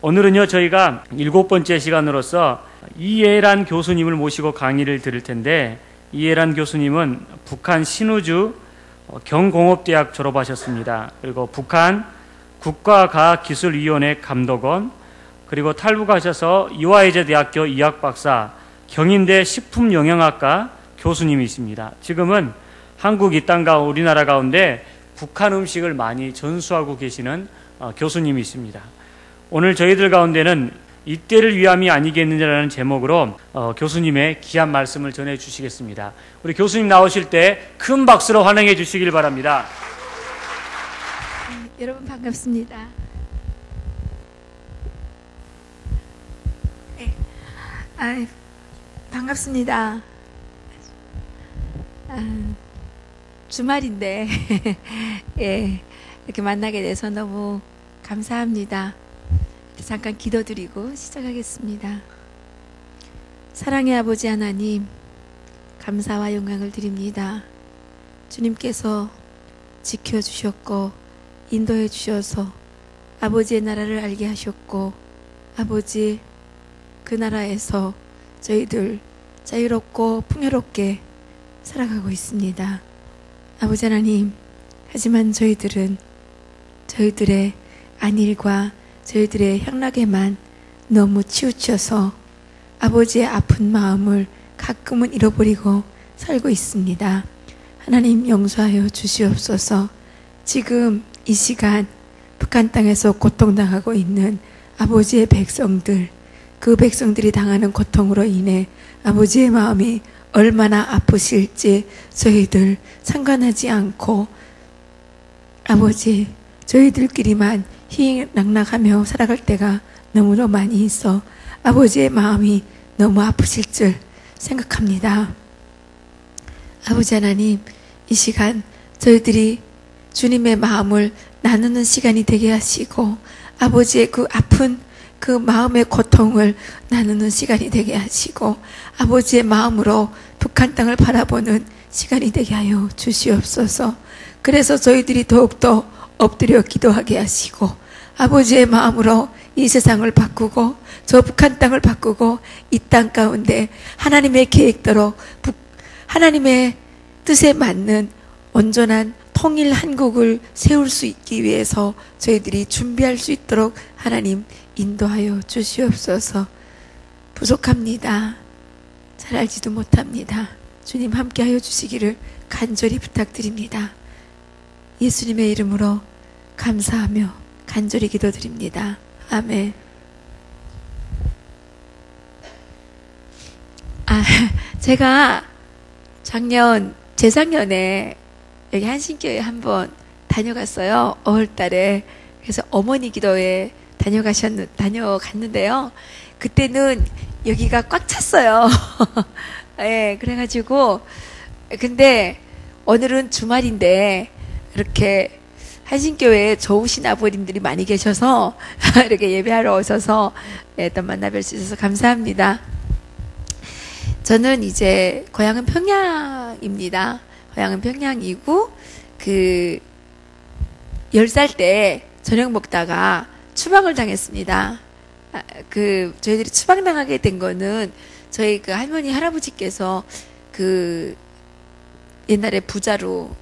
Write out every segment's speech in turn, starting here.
오늘은요, 저희가 7번째 시간으로서 이예란 교수님을 모시고 강의를 들을 텐데, 이예란 교수님은 북한 신우주 경공업대학 졸업하셨습니다. 그리고 북한 국가과학기술위원회 감독원, 그리고 탈북하셔서 이화여자대학교 의학박사, 경인대 식품영양학과 교수님이십니다. 지금은 한국 이 땅과 우리나라 가운데 북한 음식을 많이 전수하고 계시는 교수님이십니다. 오늘 저희들 가운데는 이때를 위함이 아니겠느냐라는 제목으로 교수님의 귀한 말씀을 전해 주시겠습니다. 우리 교수님 나오실 때 큰 박수로 환영해 주시길 바랍니다. 여러분 반갑습니다. 네. 반갑습니다. 주말인데 예, 이렇게 만나게 돼서 너무 감사합니다. 잠깐 기도드리고 시작하겠습니다. 사랑의 아버지 하나님, 감사와 영광을 드립니다. 주님께서 지켜주셨고 인도해 주셔서 아버지의 나라를 알게 하셨고, 아버지 그 나라에서 저희들 자유롭고 풍요롭게 살아가고 있습니다. 아버지 하나님, 하지만 저희들은 저희들의 안일과 저희들의 향락에만 너무 치우쳐서 아버지의 아픈 마음을 가끔은 잃어버리고 살고 있습니다. 하나님 용서하여 주시옵소서. 지금 이 시간 북한 땅에서 고통당하고 있는 아버지의 백성들, 그 백성들이 당하는 고통으로 인해 아버지의 마음이 얼마나 아프실지 저희들 상관하지 않고 아버지 저희들끼리만 희희낙낙하며 살아갈 때가 너무나 많이 있어 아버지의 마음이 너무 아프실 줄 생각합니다. 아버지 하나님, 이 시간 저희들이 주님의 마음을 나누는 시간이 되게 하시고 아버지의 그 아픈 그 마음의 고통을 나누는 시간이 되게 하시고 아버지의 마음으로 북한 땅을 바라보는 시간이 되게 하여 주시옵소서. 그래서 저희들이 더욱더 엎드려 기도하게 하시고 아버지의 마음으로 이 세상을 바꾸고 저 북한 땅을 바꾸고 이 땅 가운데 하나님의 계획대로 하나님의 뜻에 맞는 온전한 통일 한국을 세울 수 있기 위해서 저희들이 준비할 수 있도록 하나님 인도하여 주시옵소서. 부족합니다. 잘 알지도 못합니다. 주님 함께하여 주시기를 간절히 부탁드립니다. 예수님의 이름으로 감사하며 간절히 기도드립니다. 아멘. 제가 재작년에 여기 한신교회 한번 다녀갔어요. 5월달에. 그래서 어머니 기도회 다녀갔는데요. 그때는 여기가 꽉 찼어요. 예, 그래가지고, 근데 오늘은 주말인데, 이렇게 한신교회에 좋으신 아버님들이 많이 계셔서, 이렇게 예배하러 오셔서, 또 만나뵐 수 있어서 감사합니다. 저는 이제, 고향은 평양입니다. 고향은 평양이고, 10살 때 저녁 먹다가 추방을 당했습니다. 저희들이 추방당하게 된 거는 저희 할머니, 할아버지께서 옛날에 부자로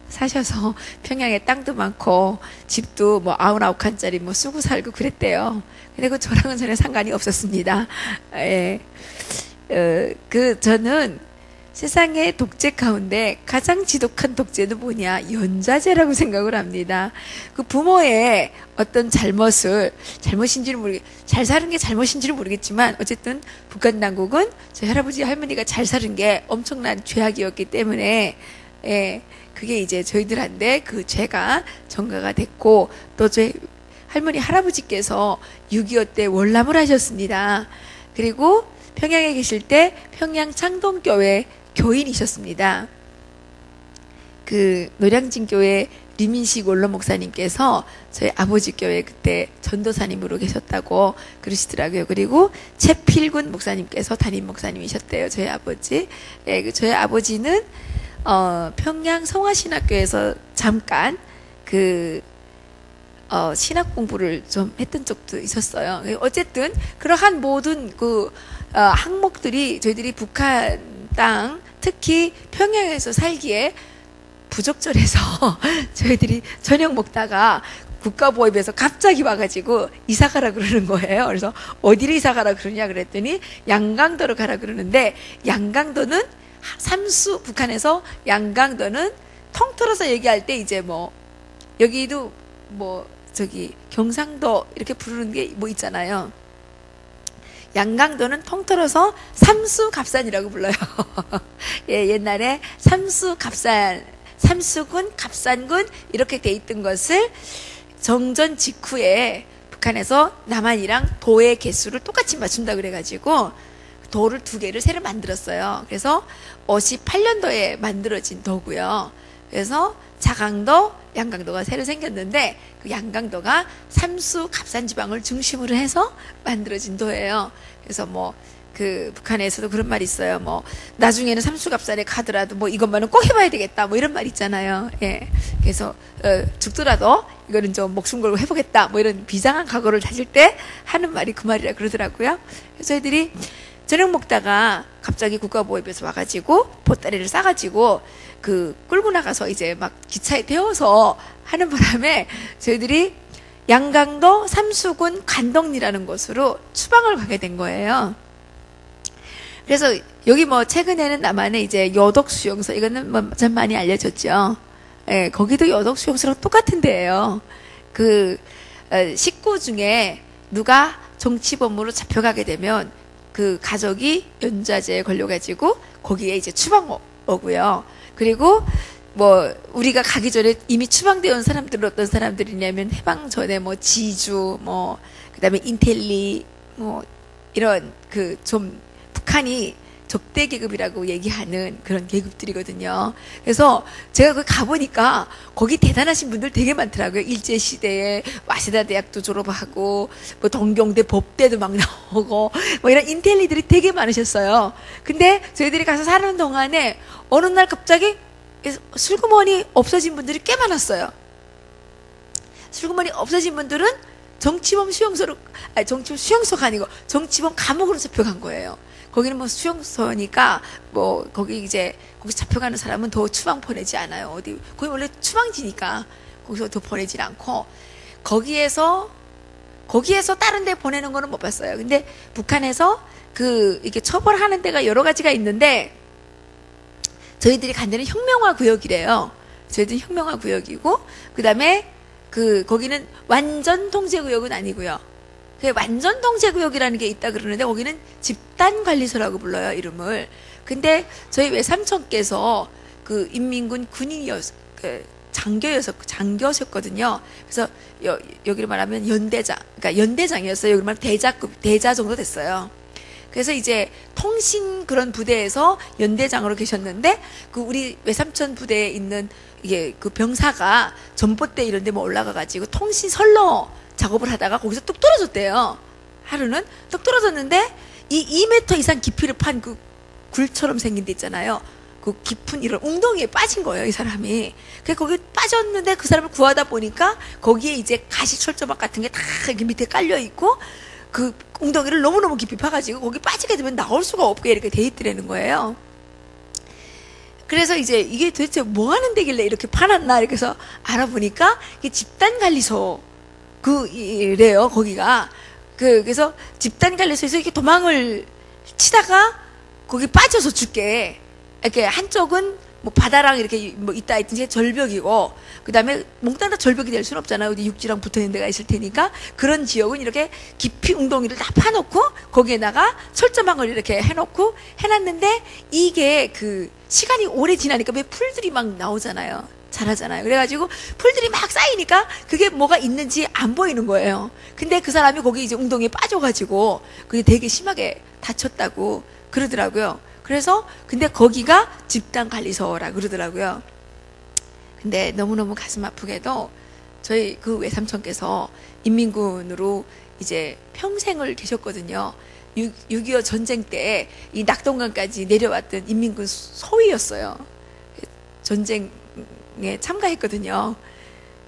사셔서 평양에 땅도 많고 집도 뭐 99칸짜리 뭐 쓰고 살고 그랬대요. 근데 저랑은 전혀 상관이 없었습니다. 예. 저는 세상의 독재 가운데 가장 지독한 독재는 뭐냐? 연좌제라고 생각을 합니다. 그 부모의 어떤 잘못인지는 잘 사는 게 잘못인지는 모르겠지만, 어쨌든 북한 당국은 저희 할아버지, 할머니가 잘 사는 게 엄청난 죄악이었기 때문에, 예, 그게 이제 저희들한테 그 죄가 전가가 됐고, 또 저희 할머니, 할아버지께서 6.25 때 월남을 하셨습니다. 그리고 평양에 계실 때 평양 창동교회 교인이셨습니다. 노량진교회 리민식 원로 목사님께서 저희 아버지 교회 그때 전도사님으로 계셨다고 그러시더라고요. 그리고 최필군 목사님께서 담임 목사님이셨대요. 저희 아버지. 예, 저희 아버지는 평양 성화신학교에서 잠깐 신학 공부를 좀 했던 적도 있었어요. 어쨌든 그러한 모든 항목들이 저희들이 북한 땅, 특히 평양에서 살기에 부적절해서 저희들이 저녁 먹다가 국가보위부에서 갑자기 와가지고 이사 가라 그러는 거예요. 그래서 어디를 이사 가라 그러냐 그랬더니 양강도로 가라 그러는데, 양강도는 북한에서 양강도는 통틀어서 얘기할 때 이제 뭐 여기도 뭐 경상도 이렇게 부르는 게 뭐 있잖아요. 양강도는 통틀어서 삼수갑산이라고 불러요. 예, 옛날에 삼수군, 갑산군 이렇게 돼 있던 것을 정전 직후에 북한에서 남한이랑 도의 개수를 똑같이 맞춘다 그래가지고 도를 2개를 새로 만들었어요. 그래서 58년도에 만들어진 도고요. 그래서 자강도, 양강도가 새로 생겼는데 그 양강도가 삼수갑산지방을 중심으로 해서 만들어진 도예요. 그래서 뭐 북한에서도 그런 말이 있어요. 뭐 나중에는 삼수갑산에 가더라도 뭐 이것만은 꼭 해봐야 되겠다, 뭐 이런 말 있잖아요. 예. 그래서 죽더라도 이거는 좀 목숨 걸고 해보겠다, 뭐 이런 비장한 각오를 다질 때 하는 말이 그 말이라 그러더라고요. 그래서 저희들이 저녁 먹다가 갑자기 국가보위부에서 와가지고 보따리를 싸가지고 끌고 나가서 이제 막 기차에 태워서 하는 바람에 저희들이 양강도 삼수군 관동리라는 곳으로 추방을 가게 된 거예요. 그래서 여기 뭐 최근에는 남한에 이제 여덕 수용소, 이거는 뭐 전 많이 알려졌죠. 예, 거기도 여덕 수용소랑 똑같은 데예요. 식구 중에 누가 정치범으로 잡혀가게 되면 그 가족이 연좌제에 걸려가지고 거기에 이제 추방 오고요. 그리고 뭐 우리가 가기 전에 이미 추방되어 온 사람들은 어떤 사람들이냐면 해방 전에 뭐 지주, 뭐 그다음에 인텔리, 뭐 이런 좀 북한이 적대 계급이라고 얘기하는 그런 계급들이거든요. 그래서 제가 거기 가보니까 거기 대단하신 분들 되게 많더라고요. 일제시대에 와세다 대학도 졸업하고 뭐 동경대 법대도 막 나오고 뭐 이런 인텔리들이 되게 많으셨어요. 근데 저희들이 가서 사는 동안에 어느 날 갑자기 슬그머니 없어진 분들이 꽤 많았어요. 슬그머니 없어진 분들은 정치범 수용소가 아니고 정치범 감옥으로 잡혀간 거예요. 거기는 뭐 수용소니까 뭐 거기 잡혀가는 사람은 더 추방 보내지 않아요. 거기 원래 추방지니까 거기서 더 보내질 않고 거기에서 다른 데 보내는 거는 못 봤어요. 근데 북한에서 이렇게 처벌하는 데가 여러 가지가 있는데 저희들이 간 데는 혁명화 구역이래요. 저희들은 혁명화 구역이고 그다음에 거기는 완전 통제 구역은 아니고요. 완전 통제 구역이라는 게 있다 그러는데 거기는 집단 관리소라고 불러요, 이름을. 근데 저희 외삼촌께서 인민군 장교셨거든요. 그래서 여기로 말하면 연대장, 그러니까 연대장이었어요. 여기로 말하면 대자 정도 됐어요. 그래서 이제 통신 그런 부대에서 연대장으로 계셨는데 우리 외삼촌 부대에 있는 병사가 전봇대 이런 데 뭐 올라가가지고 통신 선로 작업을 하다가 거기서 뚝 떨어졌대요. 하루는 뚝 떨어졌는데 2m 이상 깊이를 판 굴처럼 생긴 데 있잖아요. 깊은 이런 웅덩이에 빠진 거예요, 이 사람이. 그래서 거기 빠졌는데 그 사람을 구하다 보니까 거기에 이제 가시철조막 같은 게 다 이렇게 밑에 깔려 있고 웅덩이를 너무너무 깊이 파가지고 거기 빠지게 되면 나올 수가 없게 이렇게 돼 있더라는 거예요. 그래서 이제 이게 도대체 뭐 하는 데길래 이렇게 파놨나 이렇게 해서 알아보니까 이게 집단관리소 이래요, 거기가. 그래서 집단관리소에서 이렇게 도망을 치다가 거기 빠져서 죽게. 이렇게 한쪽은 뭐 바다랑 이렇게 뭐 있다 있든지 절벽이고, 그 다음에 몽땅 다 절벽이 될 수는 없잖아요. 어디 육지랑 붙어 있는 데가 있을 테니까. 그런 지역은 이렇게 깊이 웅덩이를 다 파놓고, 거기에다가 철조망을 이렇게 해놨는데, 이게 시간이 오래 지나니까 왜 풀들이 막 나오잖아요. 자라잖아요. 그래가지고 풀들이 막 쌓이니까 그게 뭐가 있는지 안 보이는 거예요. 근데 그 사람이 거기 이제 웅덩이에 빠져가지고 그게 되게 심하게 다쳤다고 그러더라고요. 그래서 근데 거기가 집단관리소라 그러더라고요. 근데 너무너무 가슴 아프게도 저희 외삼촌께서 인민군으로 이제 평생을 계셨거든요. 6.25 전쟁 때 이 낙동강까지 내려왔던 인민군 소위였어요. 전쟁에 참가했거든요.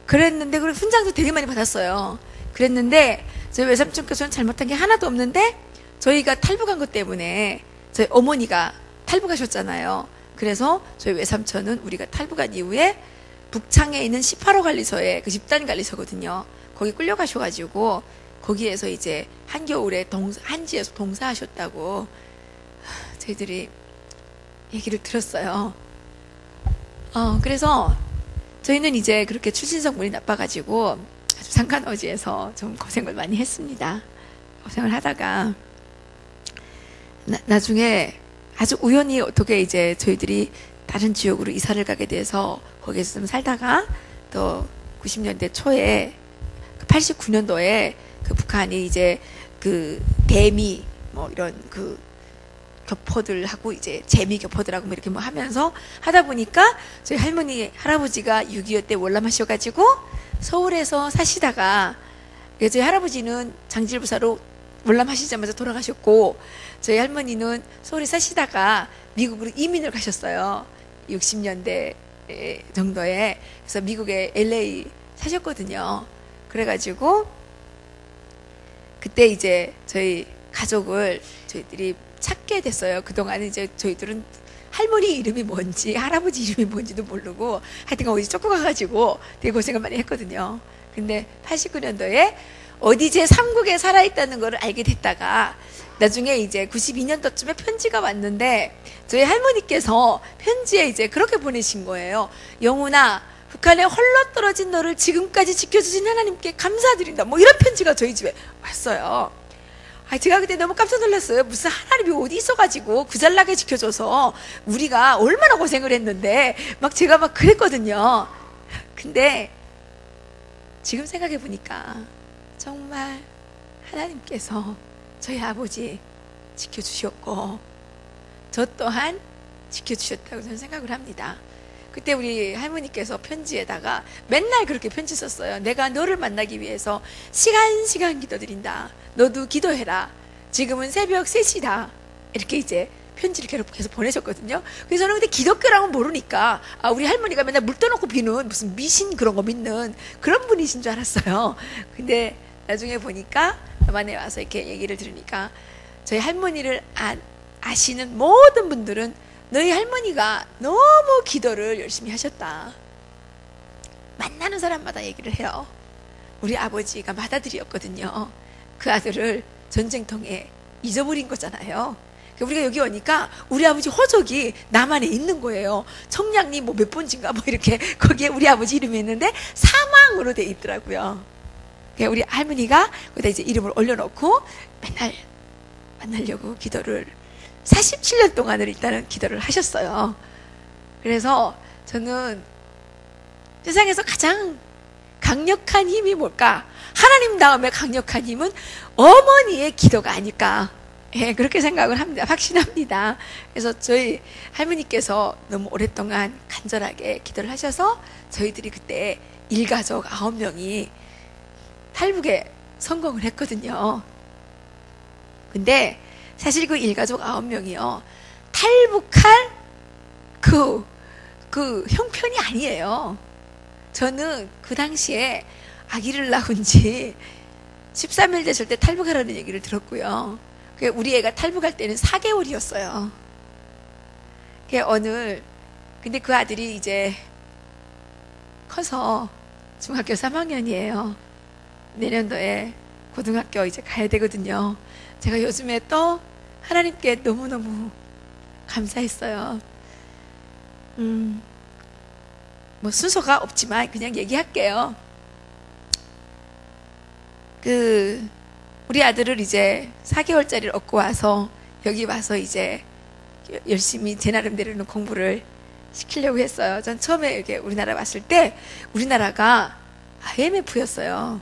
그랬는데, 그리고 훈장도 되게 많이 받았어요. 그랬는데, 저희 외삼촌께서는 잘못한 게 하나도 없는데, 저희가 탈북한 것 때문에, 저희 어머니가 탈북하셨잖아요. 그래서 저희 외삼촌은 우리가 탈북한 이후에 북창에 있는 18호 관리소에 그 집단 관리소거든요. 거기 끌려가셔가지고, 거기에서 이제 한겨울에 한지에서 동사하셨다고 저희들이 얘기를 들었어요. 그래서 저희는 이제 그렇게 출신성분이 나빠가지고 아주 상간어지에서 좀 고생을 많이 했습니다. 고생을 하다가 나중에 아주 우연히 어떻게 이제 저희들이 다른 지역으로 이사를 가게 돼서 거기에서 좀 살다가 또 90년대 초에 89년도에 그 북한이 이제 그 대미 뭐 이런 그 교포들하고 이제 재미 교포들하고 뭐 이렇게 뭐 하면서 하다 보니까 저희 할머니 할아버지가 6.25 때 월남하셔가지고 서울에서 사시다가 저희 할아버지는 장질부사로 월남하시자마자 돌아가셨고 저희 할머니는 서울에 사시다가 미국으로 이민을 가셨어요. 60년대 정도에. 그래서 미국의 LA 사셨거든요. 그래가지고 그때 이제 저희 가족을 저희들이 찾게 됐어요. 그동안은 이제 저희들은 할머니 이름이 뭔지 할아버지 이름이 뭔지도 모르고 하여튼 어디 쫓고 가가지고 되게 고생을 많이 했거든요. 근데 89년도에 어디 제3국에 살아있다는 걸 알게 됐다가 나중에 이제 92년도쯤에 편지가 왔는데 저희 할머니께서 편지에 이제 그렇게 보내신 거예요. 영훈아, 북한에 홀로 떨어진 너를 지금까지 지켜주신 하나님께 감사드린다. 뭐 이런 편지가 저희 집에 왔어요. 제가 그때 너무 깜짝 놀랐어요. 무슨 하나님이 어디 있어가지고 구잘나게 지켜줘서 우리가 얼마나 고생을 했는데 막 제가 막 그랬거든요. 근데 지금 생각해 보니까 정말 하나님께서 저희 아버지 지켜주셨고 저 또한 지켜주셨다고 저는 생각을 합니다. 그때 우리 할머니께서 편지에다가 맨날 그렇게 편지 썼어요. 내가 너를 만나기 위해서 시간 기도드린다. 너도 기도해라. 지금은 새벽 3시다. 이렇게 이제 편지를 계속 보내셨거든요. 그래서 저는 근데 기독교랑은 모르니까 우리 할머니가 맨날 물 떠놓고 비는 무슨 미신 그런 거 믿는 그런 분이신 줄 알았어요. 근데 나중에 보니까 남한에 와서 이렇게 얘기를 들으니까 저희 할머니를 아시는 모든 분들은 너희 할머니가 너무 기도를 열심히 하셨다. 만나는 사람마다 얘기를 해요. 우리 아버지가 맏아들이었거든요. 그 아들을 전쟁통에 잊어버린 거잖아요. 우리가 여기 오니까 우리 아버지 호적이 남한에 있는 거예요. 청량리 뭐 몇 번지인가 뭐 이렇게 거기에 우리 아버지 이름이 있는데 사망으로 돼 있더라고요. 우리 할머니가 거기다 이제 이름을 올려놓고 맨날 만나려고 기도를 47년 동안을 일단은 기도를 하셨어요. 그래서 저는 세상에서 가장 강력한 힘이 뭘까? 하나님 다음에 강력한 힘은 어머니의 기도가 아닐까? 그렇게 생각을 합니다. 확신합니다. 그래서 저희 할머니께서 너무 오랫동안 간절하게 기도를 하셔서 저희들이 그때 일가족 9명이 탈북에 성공을 했거든요. 근데 사실 그 일가족 9명이요. 탈북할 그 형편이 아니에요. 저는 그 당시에 아기를 낳은 지 13일 됐을 때 탈북하라는 얘기를 들었고요. 우리 애가 탈북할 때는 4개월이었어요. 근데 그 아들이 이제 커서 중학교 3학년이에요. 내년도에 고등학교 이제 가야 되거든요. 제가 요즘에 또 하나님께 너무너무 감사했어요. 뭐 순서가 없지만 그냥 얘기할게요. 우리 아들을 이제 4개월짜리를 얻고 와서 여기 와서 이제 열심히 제 나름대로는 공부를 시키려고 했어요. 전 처음에 이렇게 우리나라 왔을 때 우리나라가 IMF였어요.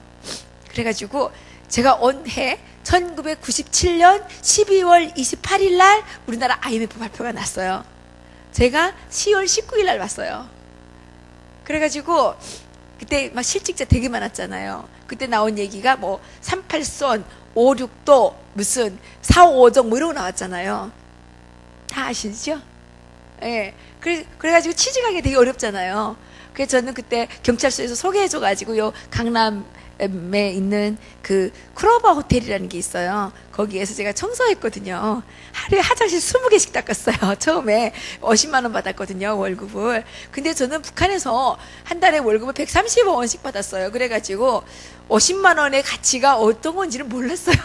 그래가지고 제가 온 해 1997년 12월 28일 날 우리나라 IMF 발표가 났어요. 제가 10월 19일 날 왔어요. 그래가지고 그때 막 실직자 되게 많았잖아요. 그때 나온 얘기가 뭐 38선, 56도, 무슨 455정 뭐 이런 거 나왔잖아요. 다 아시죠? 예. 그래가지고 취직하기 되게 어렵잖아요. 그래서 저는 그때 경찰서에서 소개해줘가지고 요 강남에 있는 그 크로버 호텔이라는 게 있어요. 거기에서 제가 청소했거든요. 하루에 화장실 20개씩 닦았어요. 처음에 50만 원 받았거든요, 월급을. 근데 저는 북한에서 한 달에 월급을 135원씩 받았어요. 그래가지고 50만 원의 가치가 어떤 건지는 몰랐어요.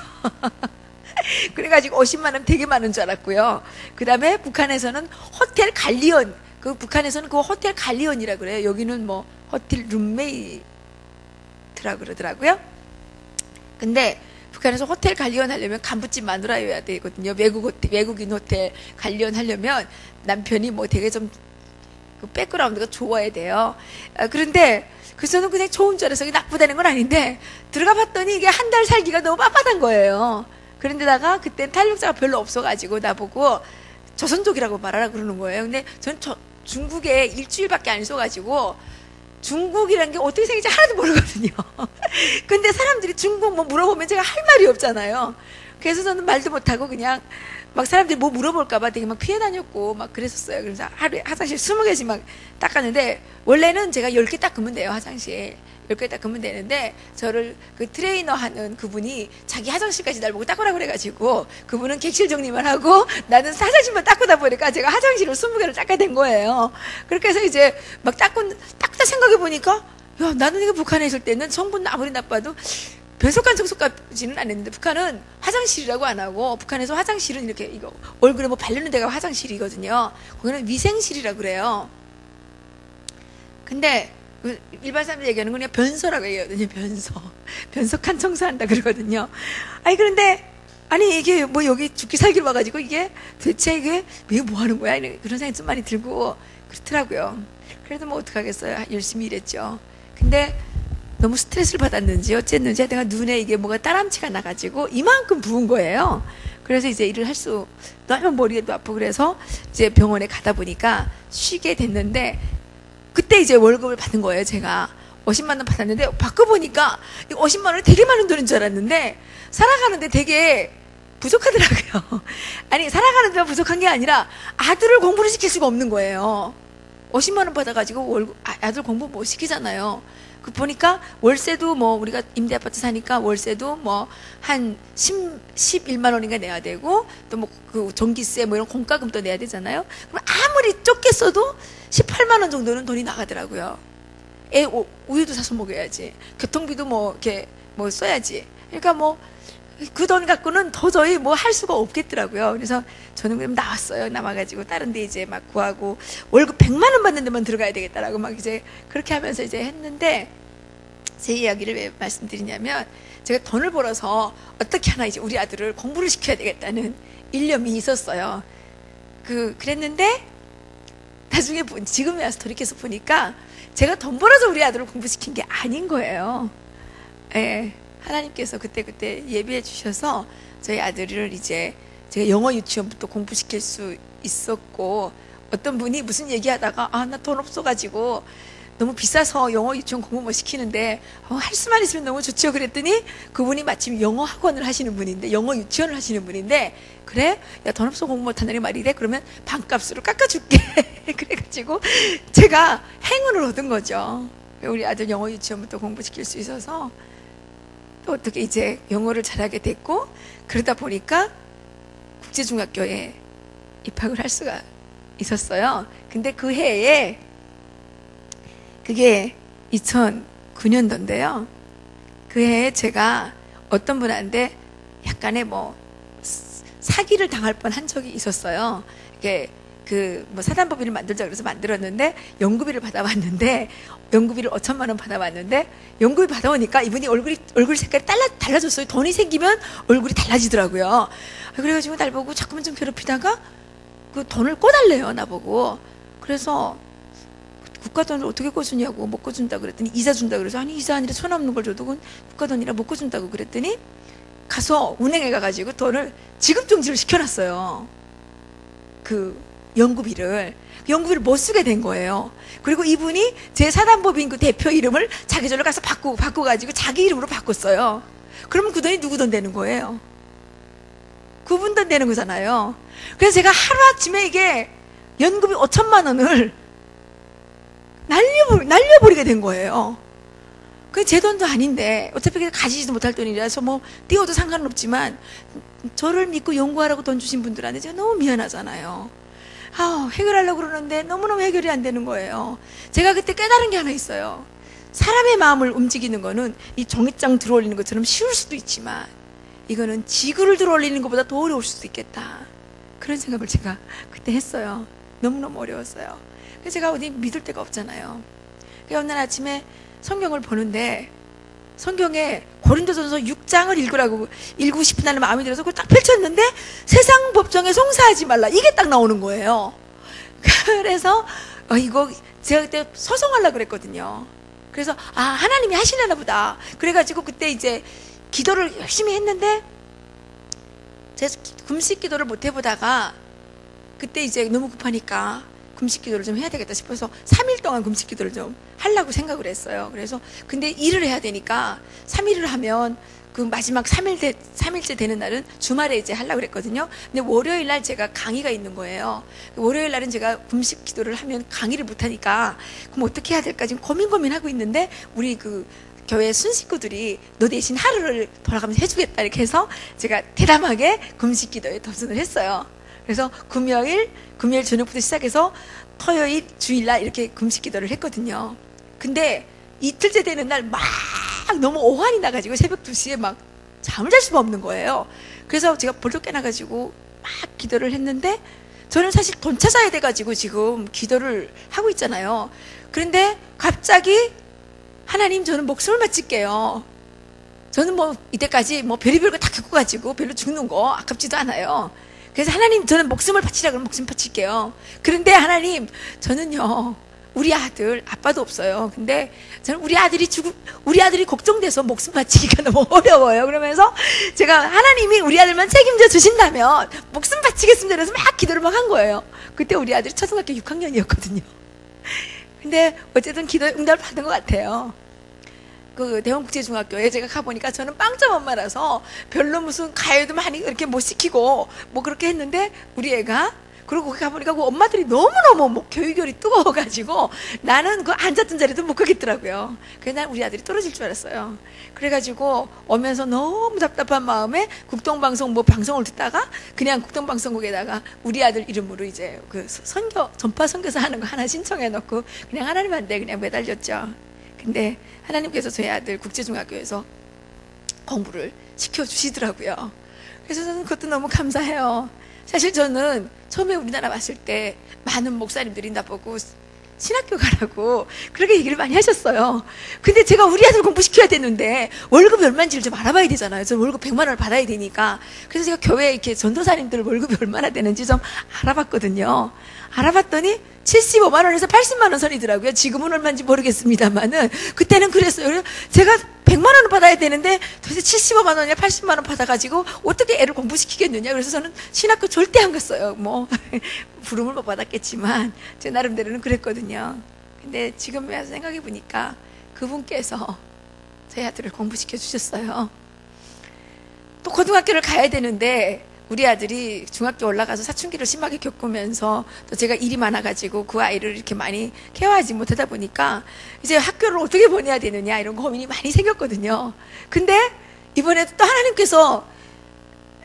그래가지고 50만 원 되게 많은 줄 알았고요. 그 다음에 북한에서는 호텔 관리원, 그 북한에서는 그 호텔 관리원이라 그래요. 여기는 뭐 호텔 룸메이트라 그러더라고요. 근데 북한에서 호텔 관리원 하려면 간부집 마누라여야 되거든요. 외국인 호텔 관리원 하려면 남편이 뭐 되게 좀 그 백그라운드가 좋아야 돼요. 그런데 그래서 저는 그냥 좋은 줄 알아서 나쁘다는 건 아닌데 들어가 봤더니 이게 한 달 살기가 너무 빳빳한 거예요. 그런데다가 그땐 탈북자가 별로 없어가지고 나보고 조선족이라고 말하라 그러는 거예요. 근데 전 중국에 일주일밖에 안 있어가지고 중국이라는 게 어떻게 생긴지 하나도 모르거든요. 근데 사람들이 중국 뭐 물어보면 제가 할 말이 없잖아요. 그래서 저는 말도 못하고 그냥 막 사람들이 뭐 물어볼까봐 되게 막 피해 다녔고 막 그랬었어요. 그래서 하루에 화장실 20개씩 막 닦았는데 원래는 제가 10개 닦으면 돼요, 화장실. 10개 닦으면 되는데 저를 그 트레이너 하는 그분이 자기 화장실까지 날 보고 닦으라고 그래가지고 그분은 객실 정리만 하고 나는 화장실만 닦고다 보니까 제가 화장실을 20개를 닦아야 된 거예요. 그렇게 해서 이제 막 닦다 생각해보니까 야, 나는 이거 북한에 있을 때는 성분 아무리 나빠도 변속한 청소까지는 안 했는데 북한은 화장실이라고 안 하고 북한에서 화장실은 이렇게 이거 얼굴에 뭐 바르는 데가 화장실이거든요. 거기는 위생실이라고 그래요. 근데 일반 사람들이 얘기하는 건 그냥 변소라고 얘기하거든요. 변속한 청소한다 그러거든요. 아니 그런데 아니 이게 뭐 여기 죽기 살기로 와가지고 이게 도대체 이게 왜 뭐 하는 거야? 그런 생각이 좀 많이 들고 그렇더라고요. 그래도 뭐 어떡하겠어요. 열심히 일했죠. 근데 너무 스트레스를 받았는지 어쨌는지 내가 눈에 이게 뭐가 따람치가 나가지고 이만큼 부은 거예요. 그래서 이제 일을 할 수 너무 머리도 아프고 그래서 이제 병원에 가다 보니까 쉬게 됐는데 그때 이제 월급을 받은 거예요. 제가 50만 원 받았는데 바꿔보니까 50만 원이 되게 많은 돈인 줄 알았는데 살아가는데 되게 부족하더라고요. 아니 살아가는데 부족한 게 아니라 아들을 공부를 시킬 수가 없는 거예요. 50만 원 받아가지고 월급, 아들 공부 못 시키잖아요. 그 보니까 월세도 뭐 우리가 임대 아파트 사니까 월세도 뭐 한 11만 원인가 내야 되고 또 뭐 그 전기세 뭐 이런 공과금도 내야 되잖아요. 그럼 아무리 좁게 써도 18만 원 정도는 돈이 나가더라고요. 애 우유도 사서 먹여야지. 교통비도 뭐 이렇게 뭐 써야지. 그러니까 뭐 그 돈 갖고는 도저히 뭐 할 수가 없겠더라고요. 그래서 저는 그럼 나왔어요. 남아가지고 다른 데 이제 막 구하고 월급 100만 원 받는 데만 들어가야 되겠다라고 막 이제 그렇게 하면서 이제 했는데 제 이야기를 왜 말씀드리냐면 제가 돈을 벌어서 어떻게 하나 이제 우리 아들을 공부를 시켜야 되겠다는 일념이 있었어요. 그랬는데 나중에 지금에 와서 돌이켜서 보니까 제가 돈 벌어서 우리 아들을 공부시킨 게 아닌 거예요. 예. 하나님께서 그때 예비해 주셔서 저희 아들을 이제 제가 영어 유치원부터 공부시킬 수 있었고 어떤 분이 무슨 얘기하다가 나 돈 없어가지고 너무 비싸서 영어 유치원 공부 못 시키는데 할 수만 있으면 너무 좋죠. 그랬더니 그분이 마침 영어 학원을 하시는 분인데 영어 유치원을 하시는 분인데 그래? 야, 돈 없어 공부 못한다니 말이래? 그러면 반값으로 깎아줄게. 그래가지고 제가 행운을 얻은 거죠. 우리 아들 영어 유치원부터 공부시킬 수 있어서 또 어떻게 이제 영어를 잘하게 됐고 그러다 보니까 국제중학교에 입학을 할 수가 있었어요. 근데 그 해에 그게 2009년도인데요. 그 해에 제가 어떤 분한테 약간의 뭐 사기를 당할 뻔한 적이 있었어요. 이게 뭐 사단법인을 만들자 그래서 만들었는데 연구비를 받아왔는데 연구비를 5천만 원 받아왔는데 연구비 받아오니까 이분이 얼굴 색깔이 달라졌어요. 돈이 생기면 얼굴이 달라지더라고요. 그래가지고 날 보고 자꾸만 좀 괴롭히다가 그 돈을 꿔달래요, 나보고. 그래서 국가돈을 어떻게 꿔주냐고 못 꿔준다 그랬더니 이자 준다 그래서 아니 이자 아니라 손 없는 걸 줘도 그건 국가돈이라 못 꿔준다고 그랬더니 가서 은행에 가가지고 돈을 지급정지를 시켜놨어요. 연구비를 못 쓰게 된 거예요. 그리고 이분이 제 사단법인 그 대표 이름을 자기 절로 가서 바꿔가지고 자기 이름으로 바꿨어요. 그러면 그 돈이 누구 돈 되는 거예요? 그분 돈 되는 거잖아요. 그래서 제가 하루아침에 이게 연구비 5천만 원을 날려버리게 된 거예요. 그 제 돈도 아닌데 어차피 가지지도 못할 돈이라서 뭐 띄워도 상관은 없지만 저를 믿고 연구하라고 돈 주신 분들한테 제가 너무 미안하잖아요. 해결하려고 그러는데 너무너무 해결이 안 되는 거예요. 제가 그때 깨달은 게 하나 있어요. 사람의 마음을 움직이는 거는 이 종이장 들어올리는 것처럼 쉬울 수도 있지만 이거는 지구를 들어올리는 것보다 더 어려울 수도 있겠다. 그런 생각을 제가 그때 했어요. 너무너무 어려웠어요. 그래서 제가 어디 믿을 데가 없잖아요. 그래서 어느 날 아침에 성경을 보는데 성경에 고린도전서 6장을 읽고 싶다는 마음이 들어서 그걸 딱 펼쳤는데 세상 법정에 송사하지 말라 이게 딱 나오는 거예요. 그래서 이거 제가 그때 소송하려고 그랬거든요. 그래서 하나님이 하시려나 보다. 그래가지고 그때 이제 기도를 열심히 했는데 제가 금식 기도를 못 해보다가 그때 이제 너무 급하니까 금식 기도를 좀 해야 되겠다 싶어서 3일 동안 금식 기도를 좀 하려고 생각을 했어요. 그래서 근데 일을 해야 되니까 3일을 하면 그 마지막 3일째 되는 날은 주말에 이제 하려고 그랬거든요. 근데 월요일 날 제가 강의가 있는 거예요. 월요일 날은 제가 금식 기도를 하면 강의를 못 하니까 그럼 어떻게 해야 될까 지금 고민하고 있는데 우리 그 교회 순식구들이 너 대신 하루를 돌아가면서 해주겠다 이렇게 해서 제가 대담하게 금식 기도에 도전을 했어요. 그래서 금요일 저녁부터 시작해서 토요일, 주일날 이렇게 금식 기도를 했거든요. 근데 이틀째 되는 날 막 너무 오한이 나가지고 새벽 2시에 막 잠을 잘 수가 없는 거예요. 그래서 제가 벌떡 깨나가지고 막 기도를 했는데 저는 사실 돈 찾아야 돼가지고 지금 기도를 하고 있잖아요. 그런데 갑자기 하나님 저는 목숨을 바칠게요. 저는 뭐 이때까지 뭐 별의별 거 다 겪어가지고 별로 죽는 거 아깝지도 않아요. 그래서 하나님 저는 목숨을 바치라 그러면 목숨 바칠게요. 그런데 하나님 저는요 우리 아들 아빠도 없어요. 근데 저는 우리 아들이 걱정돼서 목숨 바치기가 너무 어려워요. 그러면서 제가 하나님이 우리 아들만 책임져 주신다면 목숨 바치겠습니다. 그래서 막 기도를 막 한 거예요. 그때 우리 아들이 초등학교 6학년이었거든요. 근데 어쨌든 기도에 응답을 받은 것 같아요. 그 대원국제중학교에 제가 가보니까 저는 빵점 엄마라서 별로 무슨 가해도 많이 이렇게 못 시키고 뭐 그렇게 했는데 우리 애가 그리고 거기 가보니까 그 엄마들이 너무너무 뭐 교육열이 뜨거워가지고 나는 그 앉았던 자리도 못 가겠더라고요. 그래서 난 우리 아들이 떨어질 줄 알았어요. 그래가지고 오면서 너무 답답한 마음에 국동방송 뭐 방송을 듣다가 그냥 국동방송국에다가 우리 아들 이름으로 이제 그 전파 선교사 하는 거 하나 신청해 놓고 그냥 하나님한테 그냥 매달렸죠. 근데 하나님께서 저희 아들 국제중학교에서 공부를 시켜주시더라고요. 그래서 저는 그것도 너무 감사해요. 사실 저는 처음에 우리나라 왔을 때 많은 목사님들이 나보고 신학교 가라고 그렇게 얘기를 많이 하셨어요. 근데 제가 우리 아들 공부시켜야 되는데 월급이 얼마인지를 좀 알아봐야 되잖아요. 저는 월급 100만 원을 받아야 되니까. 그래서 제가 교회에 이렇게 전도사님들 월급이 얼마나 되는지 좀 알아봤거든요. 알아봤더니 75만 원에서 80만 원 선이더라고요. 지금은 얼마인지 모르겠습니다만은 그때는 그랬어요. 그래서 제가 100만 원을 받아야 되는데 도대체 75만 원이나 80만 원 받아가지고 어떻게 애를 공부시키겠느냐. 그래서 저는 신학교 절대 안 갔어요. 뭐 부름을 못 받았겠지만 제 나름대로는 그랬거든요. 근데 지금 와서 생각해 보니까 그분께서 제 아들을 공부시켜 주셨어요. 또 고등학교를 가야 되는데 우리 아들이 중학교 올라가서 사춘기를 심하게 겪으면서 또 제가 일이 많아가지고 그 아이를 이렇게 많이 케어하지 못하다 보니까 이제 학교를 어떻게 보내야 되느냐 이런 고민이 많이 생겼거든요. 근데 이번에도 또 하나님께서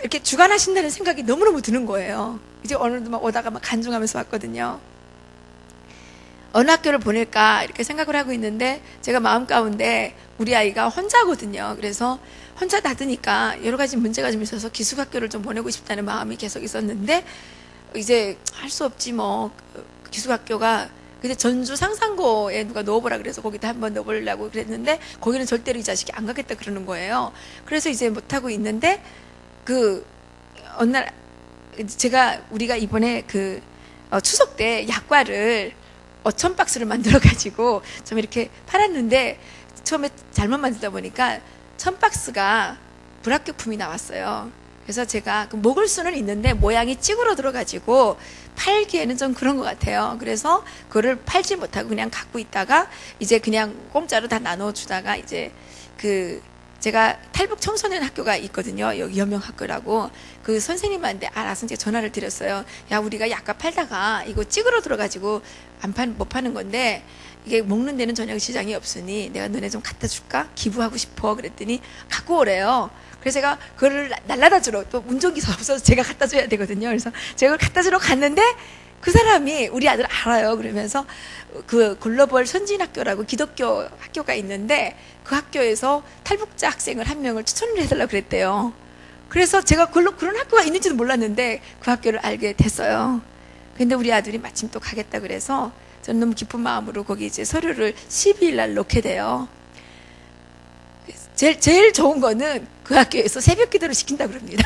이렇게 주관하신다는 생각이 너무너무 드는 거예요. 이제 오늘도 막 오다가 막 간증하면서 왔거든요. 어느 학교를 보낼까 이렇게 생각을 하고 있는데 제가 마음 가운데 우리 아이가 혼자거든요. 그래서 혼자 놔두니까 여러 가지 문제가 좀 있어서 기숙학교를 좀 보내고 싶다는 마음이 계속 있었는데 이제 할 수 없지 뭐 기숙학교가 근데 전주 상산고에 누가 넣어보라 그래서 거기다 한번 넣어보려고 그랬는데 거기는 절대로 이 자식이 안 가겠다 그러는 거예요. 그래서 이제 못하고 있는데 그 어느 날 우리가 이번에 그 추석 때 약과를 5,000박스를 만들어가지고 좀 이렇게 팔았는데 처음에 잘못 만들다 보니까 1,000박스가 불합격품이 나왔어요. 그래서 제가 먹을 수는 있는데 모양이 찌그러들어가지고 팔기에는 좀 그런 것 같아요. 그래서 그거를 팔지 못하고 그냥 갖고 있다가 이제 그냥 공짜로 다 나눠주다가 이제 제가 탈북 청소년 학교가 있거든요. 여기 여명학교라고. 그 선생님한테 알아서 이제 전화를 드렸어요. 야, 우리가 약값 팔다가 이거 찍으러 들어가지고 못 파는 건데 이게 먹는 데는 저녁 시장이 없으니 내가 너네 좀 갖다 줄까? 기부하고 싶어. 그랬더니 갖고 오래요. 그래서 제가 그걸 날라다 주러, 또 운전기사 없어서 제가 갖다 줘야 되거든요. 그래서 제가 그걸 갖다 주러 갔는데 그 사람이 우리 아들 알아요. 그러면서 그 글로벌 선진학교라고 기독교 학교가 있는데 그 학교에서 탈북자 학생을 한 명을 추천을 해달라고 그랬대요. 그래서 제가 그런 학교가 있는지도 몰랐는데 그 학교를 알게 됐어요. 근데 우리 아들이 마침 또 가겠다 그래서 저는 너무 기쁜 마음으로 거기 이제 서류를 12일 날 놓게 돼요. 제일 좋은 거는 그 학교에서 새벽 기도를 시킨다고 그럽니다.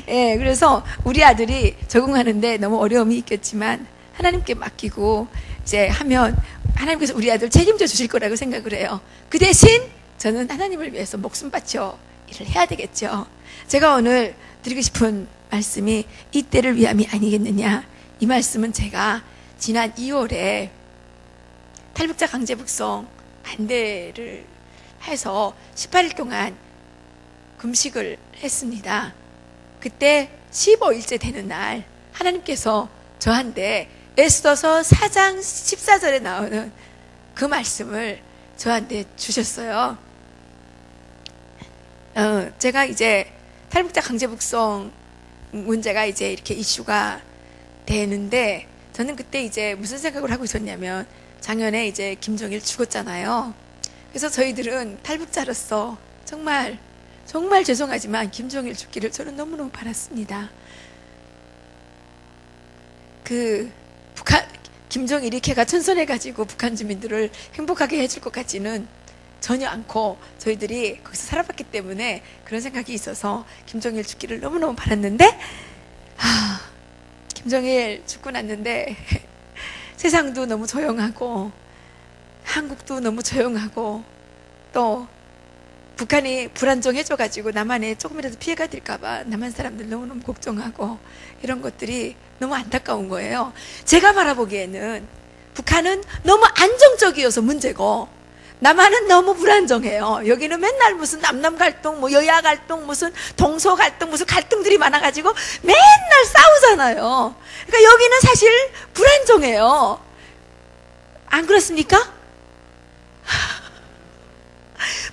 예, 그래서 우리 아들이 적응하는데 너무 어려움이 있겠지만 하나님께 맡기고 이제 하면 하나님께서 우리 아들 책임져 주실 거라고 생각을 해요. 그 대신 저는 하나님을 위해서 목숨 바쳐 일을 해야 되겠죠. 제가 오늘 드리고 싶은 말씀이 이 때를 위함이 아니겠느냐. 이 말씀은 제가 지난 2월에 탈북자 강제 북송 반대를 해서 18일 동안 금식을 했습니다. 그때 15일째 되는 날 하나님께서 저한테 에스더서 4장 14절에 나오는 그 말씀을 저한테 주셨어요. 제가 이제 탈북자 강제 북송 문제가 이제 이렇게 이슈가 되는데 저는 그때 이제 무슨 생각을 하고 있었냐면 작년에 이제 김정일 죽었잖아요. 그래서 저희들은 탈북자로서 정말 죄송하지만 김정일 죽기를 저는 너무너무 바랐습니다. 김정일이 걔가 천선해가지고 북한 주민들을 행복하게 해줄 것 같지는 전혀 않고 저희들이 거기서 살아봤기 때문에 그런 생각이 있어서 김정일 죽기를 너무너무 바랐는데 김정일 죽고 났는데 세상도 너무 조용하고 한국도 너무 조용하고 또 북한이 불안정해져가지고 남한에 조금이라도 피해가 될까봐 남한 사람들 너무너무 걱정하고 이런 것들이 너무 안타까운 거예요. 제가 바라보기에는 북한은 너무 안정적이어서 문제고 남한은 너무 불안정해요. 여기는 맨날 무슨 남남 갈등, 뭐 여야 갈등, 무슨 동서 갈등, 무슨 갈등들이 많아가지고 맨날 싸우잖아요. 그러니까 여기는 사실 불안정해요. 안 그렇습니까?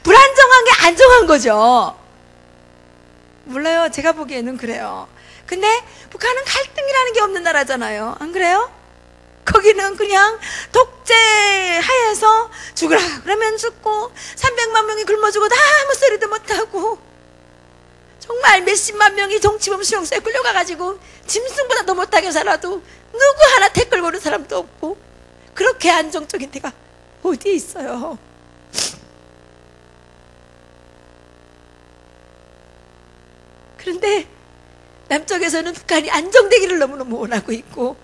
불안정한 게 안정한 거죠. 몰라요. 제가 보기에는 그래요. 근데 북한은 갈등이라는 게 없는 나라잖아요. 안 그래요? 거기는 그냥 독재 하에서 죽으라 그러면 죽고 300만 명이 굶어 죽어도 아무 소리도 못하고 정말 몇십만 명이 정치범 수용소에 끌려가가지고 짐승보다 더 못하게 살아도 누구 하나 댓글 거는 사람도 없고 그렇게 안정적인 데가 어디에 있어요. 그런데 남쪽에서는 북한이 안정되기를 너무너무 원하고 있고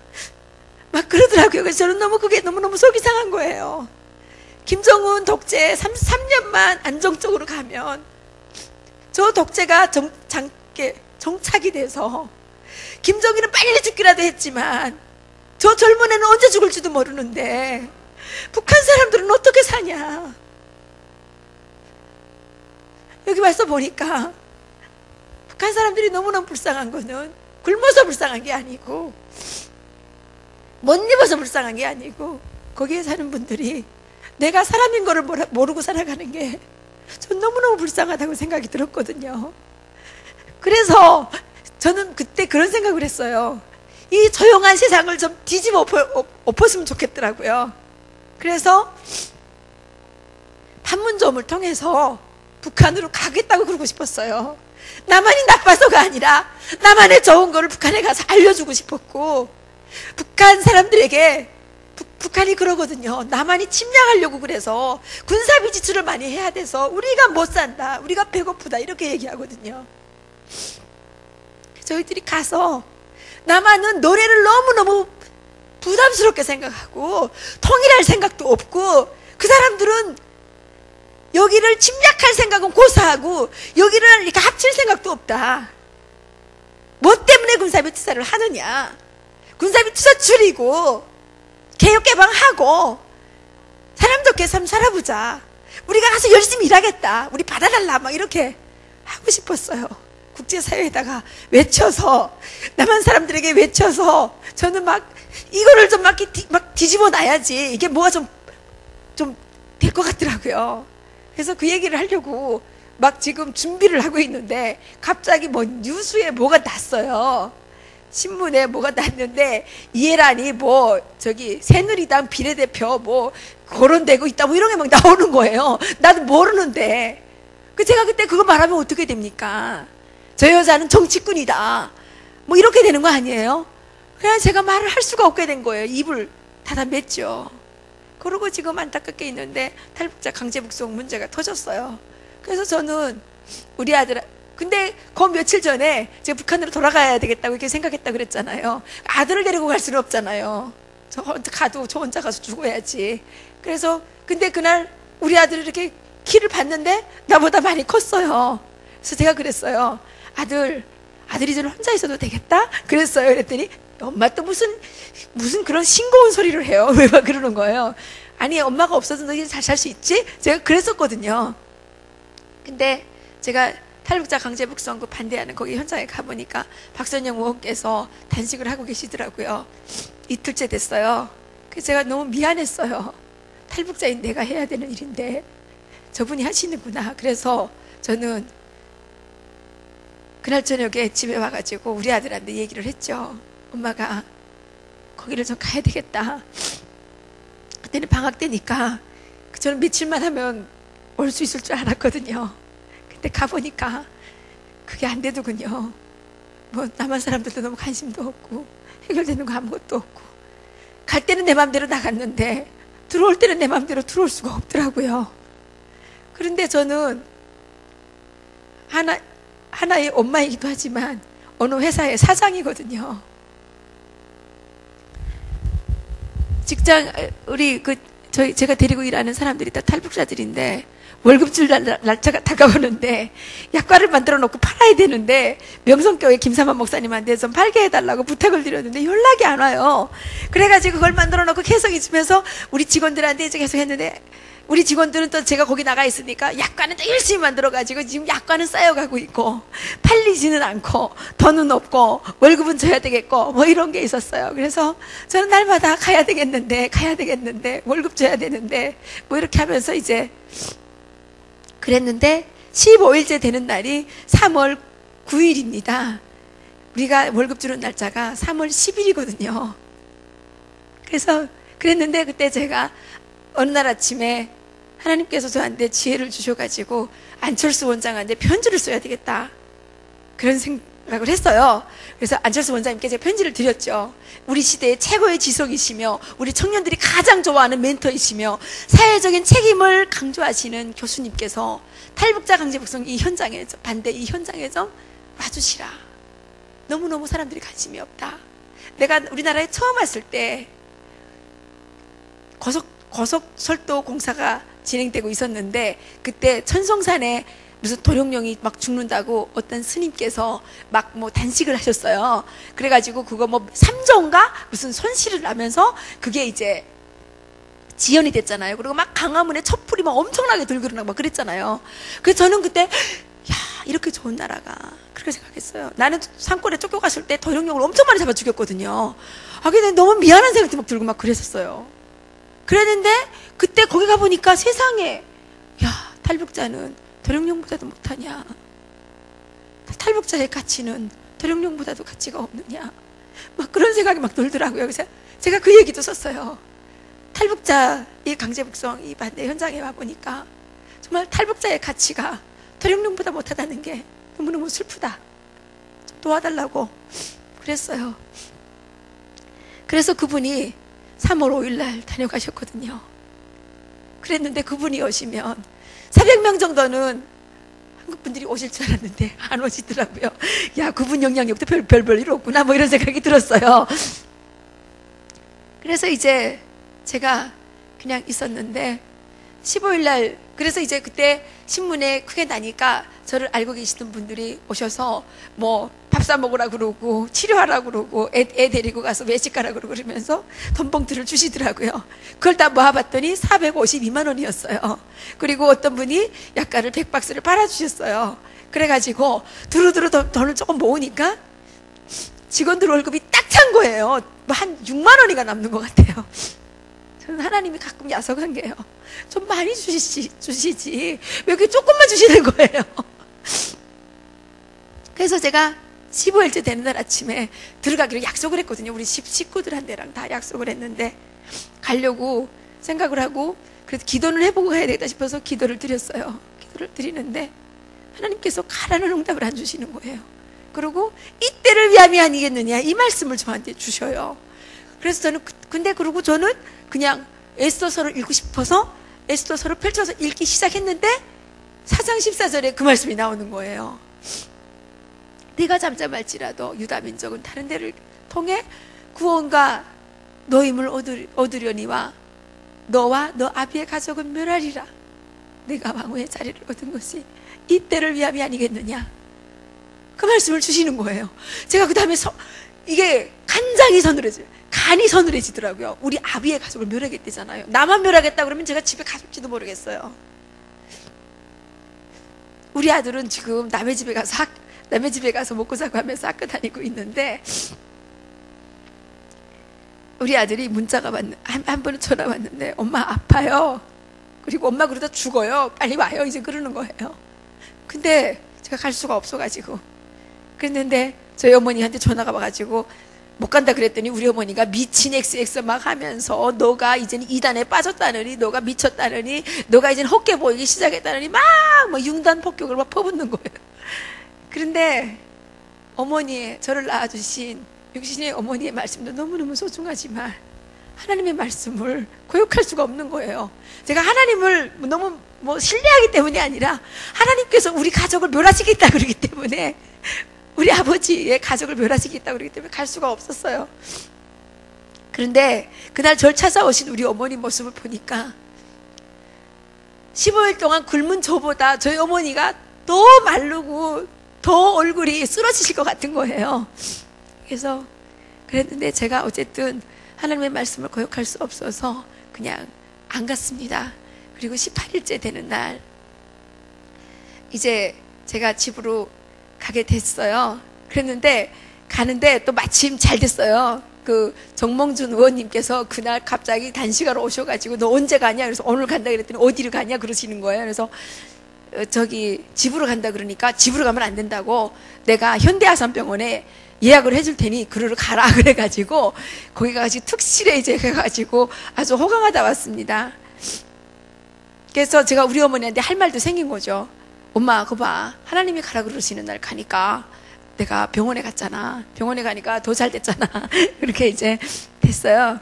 막 그러더라고요. 그래서 저는 그게 너무너무 속이 상한 거예요. 김정은 독재 3년만 안정적으로 가면 저 독재가 정착이 돼서 김정일은 빨리 죽기라도 했지만 저 젊은 애는 언제 죽을지도 모르는데 북한 사람들은 어떻게 사냐. 여기 와서 보니까 북한 사람들이 너무너무 불쌍한 거는 굶어서 불쌍한 게 아니고 못 입어서 불쌍한 게 아니고 거기에 사는 분들이 내가 사람인 거를 모르고 살아가는 게 전 너무너무 불쌍하다고 생각이 들었거든요. 그래서 저는 그때 그런 생각을 했어요. 이 조용한 세상을 좀 뒤집어 엎었으면 좋겠더라고요. 그래서 판문점을 통해서 북한으로 가겠다고 그러고 싶었어요. 남한이 나빠서가 아니라 남한의 좋은 거를 북한에 가서 알려주고 싶었고 북한 사람들에게 북한이 그러거든요. 남한이 침략하려고 그래서 군사비 지출을 많이 해야 돼서 우리가 못 산다. 우리가 배고프다. 이렇게 얘기하거든요. 저희들이 가서 남한은 노래를 너무너무 부담스럽게 생각하고 통일할 생각도 없고 그 사람들은 여기를 침략할 생각은 고사하고 여기를 이렇게 합칠 생각도 없다. 뭐 때문에 군사비 투자를 하느냐. 군사비 투자 줄이고 개혁 개방하고 사람 좋게 삶 살아보자. 우리가 가서 열심히 일하겠다. 우리 받아달라. 막 이렇게 하고 싶었어요. 국제사회에다가 외쳐서, 남한 사람들에게 외쳐서, 저는 막, 이거를 좀 막 뒤집어 놔야지. 이게 뭐가 좀 될 것 같더라고요. 그래서 그 얘기를 하려고 막 지금 준비를 하고 있는데, 갑자기 뭐 뉴스에 뭐가 났어요. 신문에 뭐가 났는데, 이해란이 뭐, 새누리당 비례대표 뭐, 거론되고 있다. 뭐 이런 게 막 나오는 거예요. 나도 모르는데. 제가 그때 그거 말하면 어떻게 됩니까? 저 여자는 정치꾼이다. 뭐 이렇게 되는 거 아니에요? 그냥 제가 말을 할 수가 없게 된 거예요. 입을 닫아맸죠. 그러고 지금 안타깝게 있는데 탈북자 강제 북송 문제가 터졌어요. 그래서 저는 우리 아들, 근데 그 며칠 전에 제가 북한으로 돌아가야 되겠다고 이렇게 생각했다 그랬잖아요. 아들을 데리고 갈 수는 없잖아요. 저 혼자 가서 죽어야지. 그래서 근데 그날 우리 아들이 이렇게 키를 봤는데 나보다 많이 컸어요. 그래서 제가 그랬어요. 아들이 저는 혼자 있어도 되겠다? 그랬어요. 그랬더니 엄마 또 무슨 그런 싱거운 소리를 해요. 왜 막 그러는 거예요. 아니, 엄마가 없어도 너 이제 잘 살 수 있지? 제가 그랬었거든요. 근데 제가 탈북자 강제 북송구 반대하는 거기 현장에 가보니까 박선영 의원께서 단식을 하고 계시더라고요. 이틀째 됐어요. 그래서 제가 너무 미안했어요. 탈북자인 내가 해야 되는 일인데 저분이 하시는구나. 그래서 저는 그날 저녁에 집에 와가지고 우리 아들한테 얘기를 했죠. 엄마가 거기를 좀 가야 되겠다. 그때는 방학 때니까 저는 며칠만 하면 올 수 있을 줄 알았거든요. 근데 가보니까 그게 안 되더군요. 뭐 남한 사람들도 너무 관심도 없고 해결되는 거 아무것도 없고, 갈 때는 내 마음대로 나갔는데 들어올 때는 내 마음대로 들어올 수가 없더라고요. 그런데 저는 하나의 엄마이기도 하지만 어느 회사의 사장이거든요. 직장, 제가 데리고 일하는 사람들이 다 탈북자들인데, 월급 줄 날짜가 다가오는데, 약과를 만들어 놓고 팔아야 되는데, 명성교회 김사만 목사님한테 좀 팔게 해달라고 부탁을 드렸는데, 연락이 안 와요. 그래가지고 그걸 만들어 놓고 계속 있으면서, 우리 직원들한테 이제 계속 했는데, 우리 직원들은 또 제가 거기 나가 있으니까 약과는 또 열심히 만들어가지고 지금 약과는 쌓여가고 있고 팔리지는 않고 돈은 없고 월급은 줘야 되겠고 뭐 이런 게 있었어요. 그래서 저는 날마다 가야 되겠는데 월급 줘야 되는데 뭐 이렇게 하면서 이제 그랬는데 15일째 되는 날이 3월 9일입니다. 우리가 월급 주는 날짜가 3월 10일이거든요. 그래서 그랬는데 그때 제가 어느 날 아침에 하나님께서 저한테 지혜를 주셔가지고 안철수 원장한테 편지를 써야 되겠다, 그런 생각을 했어요. 그래서 안철수 원장님께 제가 편지를 드렸죠. 우리 시대의 최고의 지성이시며 우리 청년들이 가장 좋아하는 멘토이시며 사회적인 책임을 강조하시는 교수님께서 탈북자 강제 북송 이 현장에서 이 현장에 좀 와주시라. 너무너무 사람들이 관심이 없다. 내가 우리나라에 처음 왔을 때 고속철도 공사가 진행되고 있었는데 그때 천성산에 무슨 도룡령이 막 죽는다고 어떤 스님께서 막 뭐 단식을 하셨어요. 그래가지고 그거 뭐 3조인가 무슨 손실을 나면서 그게 이제 지연이 됐잖아요. 그리고 막 강화문에 촛불이 막 엄청나게 들고 일어나고 막 그랬잖아요. 그래서 저는 그때 야, 이렇게 좋은 나라가, 그렇게 생각했어요. 나는 산골에 쫓겨갔을 때 도룡령을 엄청 많이 잡아 죽였거든요. 근데 너무 미안한 생각도 막 들고 막 그랬었어요. 그랬는데 그때 거기 가보니까 세상에, 야, 탈북자는 도룡령보다도 못하냐, 탈북자의 가치는 도룡령보다도 가치가 없느냐, 막 그런 생각이 막 들더라고요. 그래서 제가 그 얘기도 썼어요. 탈북자의 강제북송 이 반대 현장에 와보니까 정말 탈북자의 가치가 도룡령보다 못하다는 게 너무너무 슬프다, 좀 도와달라고 그랬어요. 그래서 그분이 3월 5일 날 다녀가셨거든요. 그랬는데 그분이 오시면 400명 정도는 한국 분들이 오실 줄 알았는데 안 오시더라고요. 야, 그분 영향력도 별 일 없구나, 뭐 이런 생각이 들었어요. 그래서 이제 제가 그냥 있었는데 15일 날, 그래서 이제 그때 신문에 크게 나니까 저를 알고 계시던 분들이 오셔서 뭐 밥 사 먹으라 그러고 치료하라 그러고 애 데리고 가서 외식 가라 그러고 그러면서 돈봉투를 주시더라고요. 그걸 다 모아봤더니 452만 원이었어요. 그리고 어떤 분이 약가를 100박스를 팔아주셨어요. 그래가지고 두루두루 돈을 조금 모으니까 직원들 월급이 딱 찬 거예요. 뭐 한 6만 원이가 남는 것 같아요. 저는 하나님이 가끔 야속한 게요. 좀 많이 주시지. 왜 이렇게 조금만 주시는 거예요? 그래서 제가 15일째 되는 날 아침에 들어가기로 약속을 했거든요. 우리 식구들한테랑 다 약속을 했는데 가려고 생각을 하고 그래도 기도를 해보고 가야 되겠다 싶어서 기도를 드렸어요. 기도를 드리는데 하나님께서 가라는 응답을 안 주시는 거예요. 그리고 이때를 위함이 아니겠느냐 이 말씀을 저한테 주셔요. 그래서 저는 근데 그러고 저는 그냥 에스더서를 읽고 싶어서 에스더서를 펼쳐서 읽기 시작했는데 4장 14절에 그 말씀이 나오는 거예요. 네가 잠잠할지라도 유다 민족은 다른 데를 통해 구원과 노임을 얻으려니와 너와 너 아비의 가족은 멸하리라. 네가 왕후의 자리를 얻은 것이 이때를 위함이 아니겠느냐. 그 말씀을 주시는 거예요. 제가 그 다음에 이게 간이 서늘해지더라고요. 우리 아비의 가족을 멸하겠다잖아요. 나만 멸하겠다 그러면 제가 집에 가실지도 모르겠어요. 우리 아들은 지금 남의 집에 가서 먹고 자고 하면서 학교 다니고 있는데 우리 아들이 문자가 한 번은 전화 왔는데 엄마 아파요. 그리고 엄마 그러다 죽어요. 빨리 와요. 이제 그러는 거예요. 근데 제가 갈 수가 없어가지고 그랬는데 저희 어머니한테 전화가 와가지고 못 간다 그랬더니 우리 어머니가 미친 XX 막 하면서 너가 이제는 이단에 빠졌다느니 너가 미쳤다느니 너가 이제는 헛개 보이기 시작했다느니 막 뭐 융단 폭격을 막 퍼붓는 거예요. 그런데 어머니의 저를 낳아주신 육신의 어머니의 말씀도 너무너무 소중하지만 하나님의 말씀을 고역할 수가 없는 거예요. 제가 하나님을 너무 신뢰하기 때문이 아니라 하나님께서 우리 가족을 멸하시겠다 그러기 때문에 우리 아버지의 가족을 멸하시겠다 그러기 때문에 갈 수가 없었어요. 그런데 그날 절 찾아오신 우리 어머니 모습을 보니까 15일 동안 굶은 저보다 저희 어머니가 더 마르고 더 얼굴이 쓰러지실 것 같은 거예요. 그래서 그랬는데 제가 어쨌든 하나님의 말씀을 거역할 수 없어서 그냥 안 갔습니다. 그리고 18일째 되는 날 이제 제가 집으로 가게 됐어요. 그랬는데 가는데 또 마침 잘 됐어요. 그 정몽준 의원님께서 그날 갑자기 단시간으로 오셔가지고 너 언제 가냐? 그래서 오늘 간다 그랬더니 어디로 가냐? 그러시는 거예요. 그래서 저기 집으로 간다 그러니까 집으로 가면 안 된다고 내가 현대아산병원에 예약을 해줄 테니 그러러 가라 그래가지고 거기 가가지고 특실에 이제 가가지고 아주 호강하다 왔습니다. 그래서 제가 우리 어머니한테 할 말도 생긴 거죠. 엄마 그거 봐 하나님이 가라 그러시는 날 가니까 내가 병원에 갔잖아. 병원에 가니까 더 잘 됐잖아. 그렇게 이제 됐어요.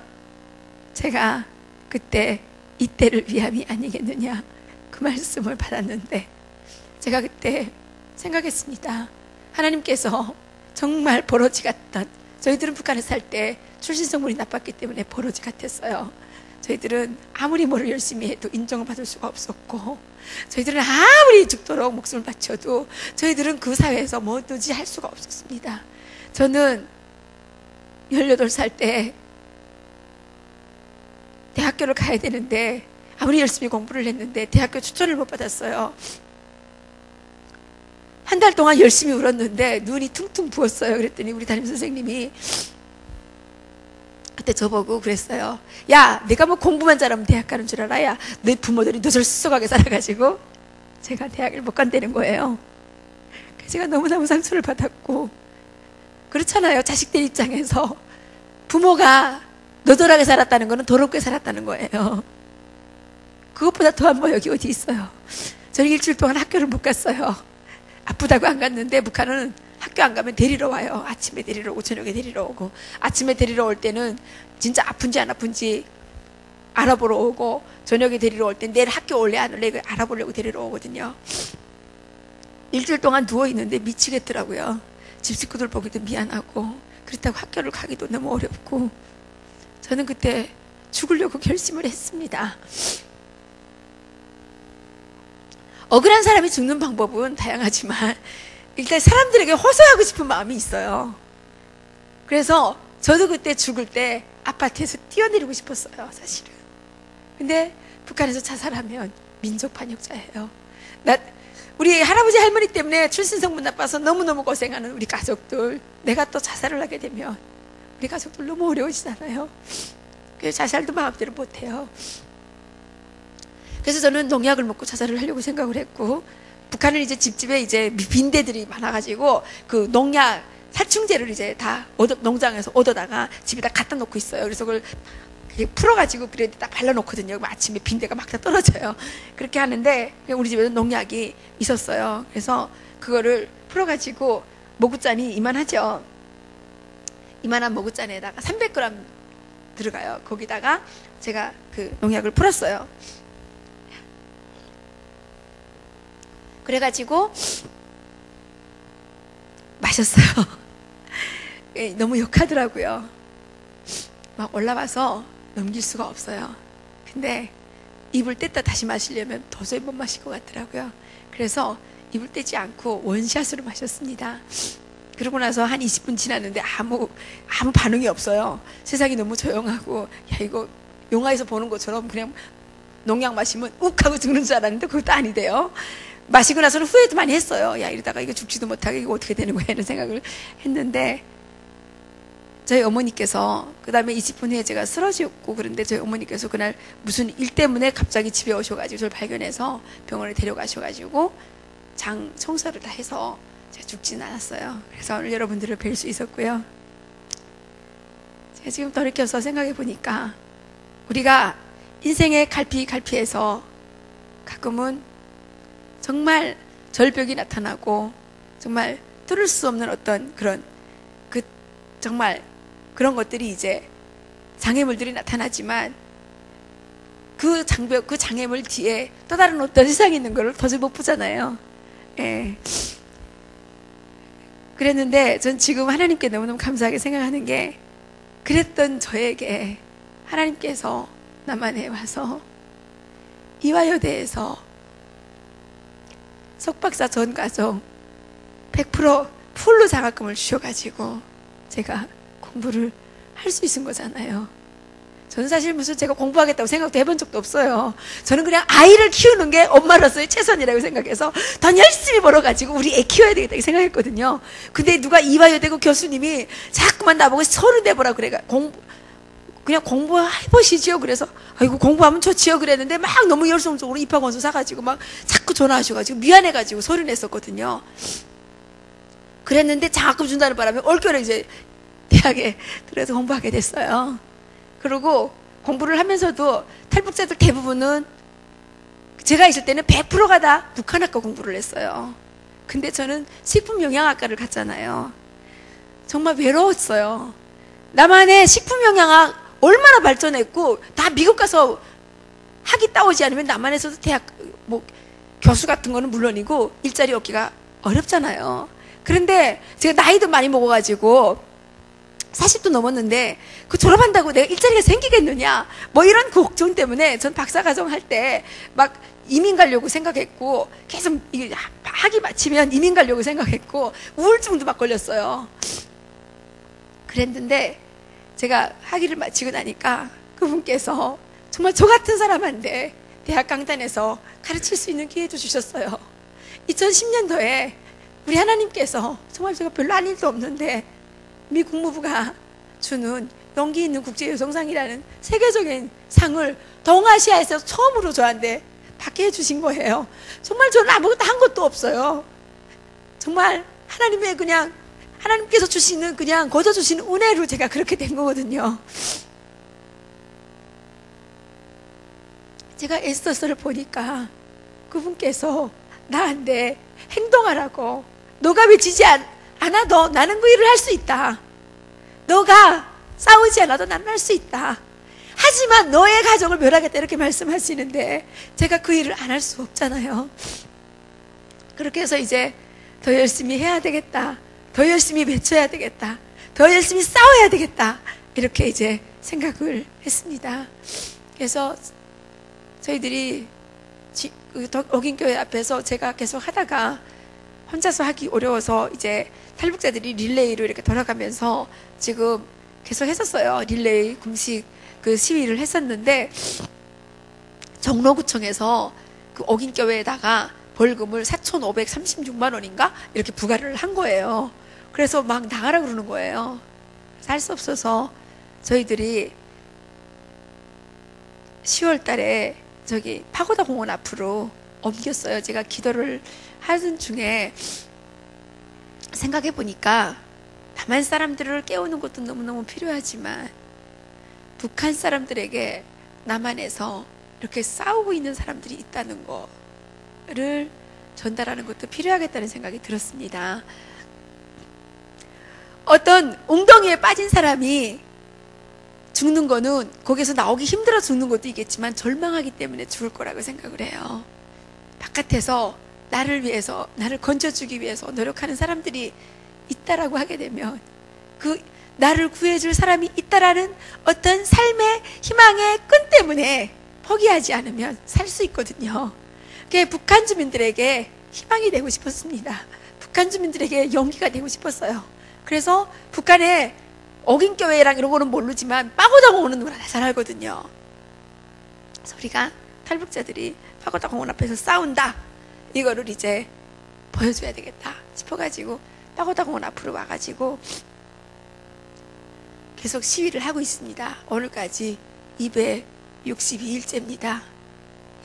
제가 그때 이때를 위함이 아니겠느냐 그 말씀을 받았는데 제가 그때 생각했습니다. 하나님께서 정말 버러지 같던 저희들은 북한에 살 때 출신성분이 나빴기 때문에 버러지 같았어요. 저희들은 아무리 뭐를 열심히 해도 인정을 받을 수가 없었고 저희들은 아무리 죽도록 목숨을 바쳐도 저희들은 그 사회에서 뭐든지 할 수가 없었습니다. 저는 18살 때 대학교를 가야 되는데 아무리 열심히 공부를 했는데 대학교 추천을 못 받았어요. 한 달 동안 열심히 울었는데 눈이 퉁퉁 부었어요. 그랬더니 우리 담임선생님이 그때 저보고 그랬어요. 야 내가 뭐 공부만 잘하면 대학 가는 줄 알아? 야 내 부모들이 너절 수석하게 살아가지고 제가 대학을 못 간다는 거예요. 제가 너무너무 상처를 받았고 그렇잖아요. 자식들 입장에서 부모가 너덜하게 살았다는 거는 더럽게 살았다는 거예요. 그것보다 더한 뭐 여기 어디 있어요. 저는 일주일 동안 학교를 못 갔어요. 아프다고 안 갔는데 북한은 학교 안 가면 데리러 와요. 아침에 데리러 오고 저녁에 데리러 오고 아침에 데리러 올 때는 진짜 아픈지 안 아픈지 알아보러 오고 저녁에 데리러 올 때 내일 학교 올래 안 올래 알아보려고 데리러 오거든요. 일주일 동안 누워있는데 미치겠더라고요. 집 식구들 보기도 미안하고 그렇다고 학교를 가기도 너무 어렵고 저는 그때 죽으려고 결심을 했습니다. 억울한 사람이 죽는 방법은 다양하지만 일단 사람들에게 호소하고 싶은 마음이 있어요. 그래서 저도 그때 죽을 때 아파트에서 뛰어내리고 싶었어요, 사실은. 근데 북한에서 자살하면 민족 반역자예요. 우리 할아버지 할머니 때문에 출신성분 나빠서 너무너무 고생하는 우리 가족들, 내가 또 자살을 하게 되면 우리 가족들 너무 어려우시잖아요. 그래서 자살도 마음대로 못해요. 그래서 저는 농약을 먹고 자살을 하려고 생각을 했고, 북한은 이제 집집에 이제 빈대들이 많아가지고 그 농약 살충제를 이제 다 농장에서 얻어다가 집에다 갖다 놓고 있어요. 그래서 그걸 풀어가지고 그래도 딱 발라놓거든요. 아침에 빈대가 막 다 떨어져요. 그렇게 하는데 우리 집에는 농약이 있었어요. 그래서 그거를 풀어가지고 모구잔이 이만하죠. 이만한 모구잔에다가 300g 들어가요. 거기다가 제가 그 농약을 풀었어요. 그래가지고 마셨어요. 너무 역하더라고요. 막 올라와서 넘길 수가 없어요. 근데 입을 뗐다 다시 마시려면 도저히 못 마실 것 같더라고요. 그래서 입을 떼지 않고 원샷으로 마셨습니다. 그러고 나서 한 20분 지났는데 아무 반응이 없어요. 세상이 너무 조용하고, 야, 이거 영화에서 보는 것처럼 그냥 농약 마시면 욱 하고 죽는 줄 알았는데 그것도 아니대요. 마시고 나서는 후회도 많이 했어요. 야, 이러다가 이거 죽지도 못하게 이거 어떻게 되는 거야 이런 생각을 했는데, 저희 어머니께서 그 다음에 20분 후에 제가 쓰러졌고, 그런데 저희 어머니께서 그날 무슨 일 때문에 갑자기 집에 오셔가지고 저를 발견해서 병원에 데려가셔가지고 장 청소를 다 해서 제가 죽지는 않았어요. 그래서 오늘 여러분들을 뵐 수 있었고요. 제가 지금 돌이켜서 생각해 보니까 우리가 인생의 갈피에서 가끔은 정말 절벽이 나타나고 정말 뚫을 수 없는 어떤 그런 정말 그런 것들이 이제 장애물들이 나타나지만 그 장애물 뒤에 또 다른 어떤 세상이 있는 걸 도저히 못 보잖아요. 예. 그랬는데 전 지금 하나님께 너무너무 감사하게 생각하는 게, 그랬던 저에게 하나님께서 남한에 와서 이화여대에서 석박사 전 과정 100% 풀로 장학금을 주셔가지고 제가 공부를 할 수 있은 거잖아요. 저는 사실 무슨 제가 공부하겠다고 생각도 해본 적도 없어요. 저는 그냥 아이를 키우는 게 엄마로서의 최선이라고 생각해서 더 열심히 벌어가지고 우리 애 키워야 되겠다 생각했거든요. 근데 누가 이화여대고 교수님이 자꾸만 나보고 서류 내보라 그래. 그냥 공부해보시지요. 그래서 아이고 공부하면 좋지요 그랬는데 막 너무 열성적으로 입학원서 사가지고 막 자꾸 전화하셔가지고 미안해가지고 서류 냈었거든요. 그랬는데 장학금 준다는 바람에 올겨울에 이제 대학에 들어서 공부하게 됐어요. 그리고 공부를 하면서도 탈북자들 대부분은 제가 있을 때는 100%가 다 북한학과 공부를 했어요. 근데 저는 식품영양학과를 갔잖아요. 정말 외로웠어요. 남한의 식품영양학 얼마나 발전했고, 다 미국 가서 학위 따오지 않으면 남한에서도 대학 교수 같은 거는 물론이고 일자리 얻기가 어렵잖아요. 그런데 제가 나이도 많이 먹어가지고 40도 넘었는데 그 졸업한다고 내가 일자리가 생기겠느냐 이런 걱정 때문에 전 박사과정 할 때 막 이민 가려고 생각했고, 계속 학위 마치면 이민 가려고 생각했고 우울증도 막 걸렸어요. 그랬는데 제가 학위를 마치고 나니까 그분께서 정말 저 같은 사람한테 대학 강단에서 가르칠 수 있는 기회도 주셨어요. 2010년도에 우리 하나님께서 정말 제가 별로 할 일도 없는데 미 국무부가 주는 용기 있는 국제여성상이라는 세계적인 상을 동아시아에서 처음으로 저한테 받게 해주신 거예요. 정말 저는 아무것도 한 것도 없어요. 정말 하나님의 그냥 하나님께서 주시는 그냥 거저 주시는 은혜로 제가 그렇게 된 거거든요. 제가 에스더서를 보니까 그분께서 나한테 행동하라고, 너가 외치지 않아도 나는 그 일을 할 수 있다. 너가 싸우지 않아도 나는 할 수 있다. 하지만 너의 가정을 멸하겠다 이렇게 말씀하시는데 제가 그 일을 안 할 수 없잖아요. 그렇게 해서 이제 더 열심히 해야 되겠다. 더 열심히 외쳐야 되겠다. 더 열심히 싸워야 되겠다. 이렇게 이제 생각을 했습니다. 그래서 저희들이 어긴교회 앞에서 제가 계속 하다가 혼자서 하기 어려워서 이제 탈북자들이 릴레이로 이렇게 돌아가면서 지금 계속 했었어요. 릴레이 금식 그 시위를 했었는데 정로구청에서 그 어긴교회에다가 벌금을 4,536만 원인가 이렇게 부과를 한 거예요. 그래서 막 나가라 그러는 거예요. 살 수 없어서 저희들이 10월 달에 저기 파고다 공원 앞으로 옮겼어요. 제가 기도를 하는 중에 생각해 보니까 남한 사람들을 깨우는 것도 너무너무 필요하지만 북한 사람들에게 남한에서 이렇게 싸우고 있는 사람들이 있다는 거를 전달하는 것도 필요하겠다는 생각이 들었습니다. 어떤 웅덩이에 빠진 사람이 죽는 거는 거기서 나오기 힘들어 죽는 것도 있겠지만 절망하기 때문에 죽을 거라고 생각을 해요. 바깥에서 나를 위해서, 나를 건져주기 위해서 노력하는 사람들이 있다라고 하게 되면 그 나를 구해줄 사람이 있다라는 어떤 삶의 희망의 끈 때문에 포기하지 않으면 살 수 있거든요. 그게 북한 주민들에게 희망이 되고 싶었습니다. 북한 주민들에게 용기가 되고 싶었어요. 그래서 북한에 어긴교회랑 이런 거는 모르지만 파고다 공원은 누구나 잘 알거든요. 그래서 우리가 탈북자들이 파고다 공원 앞에서 싸운다, 이거를 이제 보여줘야 되겠다 싶어가지고 파고다 공원 앞으로 와가지고 계속 시위를 하고 있습니다. 오늘까지 262일째입니다.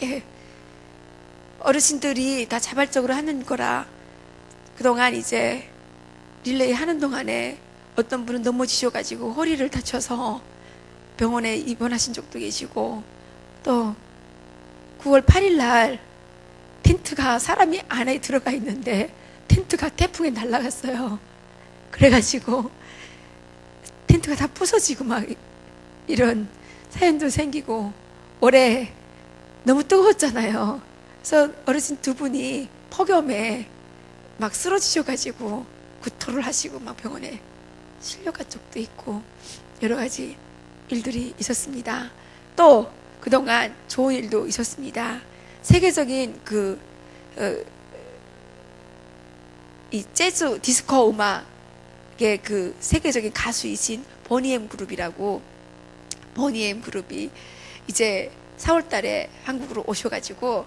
예. 어르신들이 다 자발적으로 하는 거라 그동안 이제 릴레이 하는 동안에 어떤 분은 넘어지셔가지고 허리를 다쳐서 병원에 입원하신 적도 계시고, 또 9월 8일 날 텐트가 사람이 안에 들어가 있는데 텐트가 태풍에 날아갔어요. 그래가지고 텐트가 다 부서지고 막 이런 사연도 생기고, 올해 너무 뜨거웠잖아요. 그래서 어르신 두 분이 폭염에 막 쓰러지셔가지고 구토를 하시고 막 병원에 실려간 적도 있고 여러 가지 일들이 있었습니다. 또 그동안 좋은 일도 있었습니다. 세계적인 이 재즈 디스코 음악의 그 세계적인 가수이신 보니엠 그룹이라고, 보니엠 그룹이 이제 4월 달에 한국으로 오셔가지고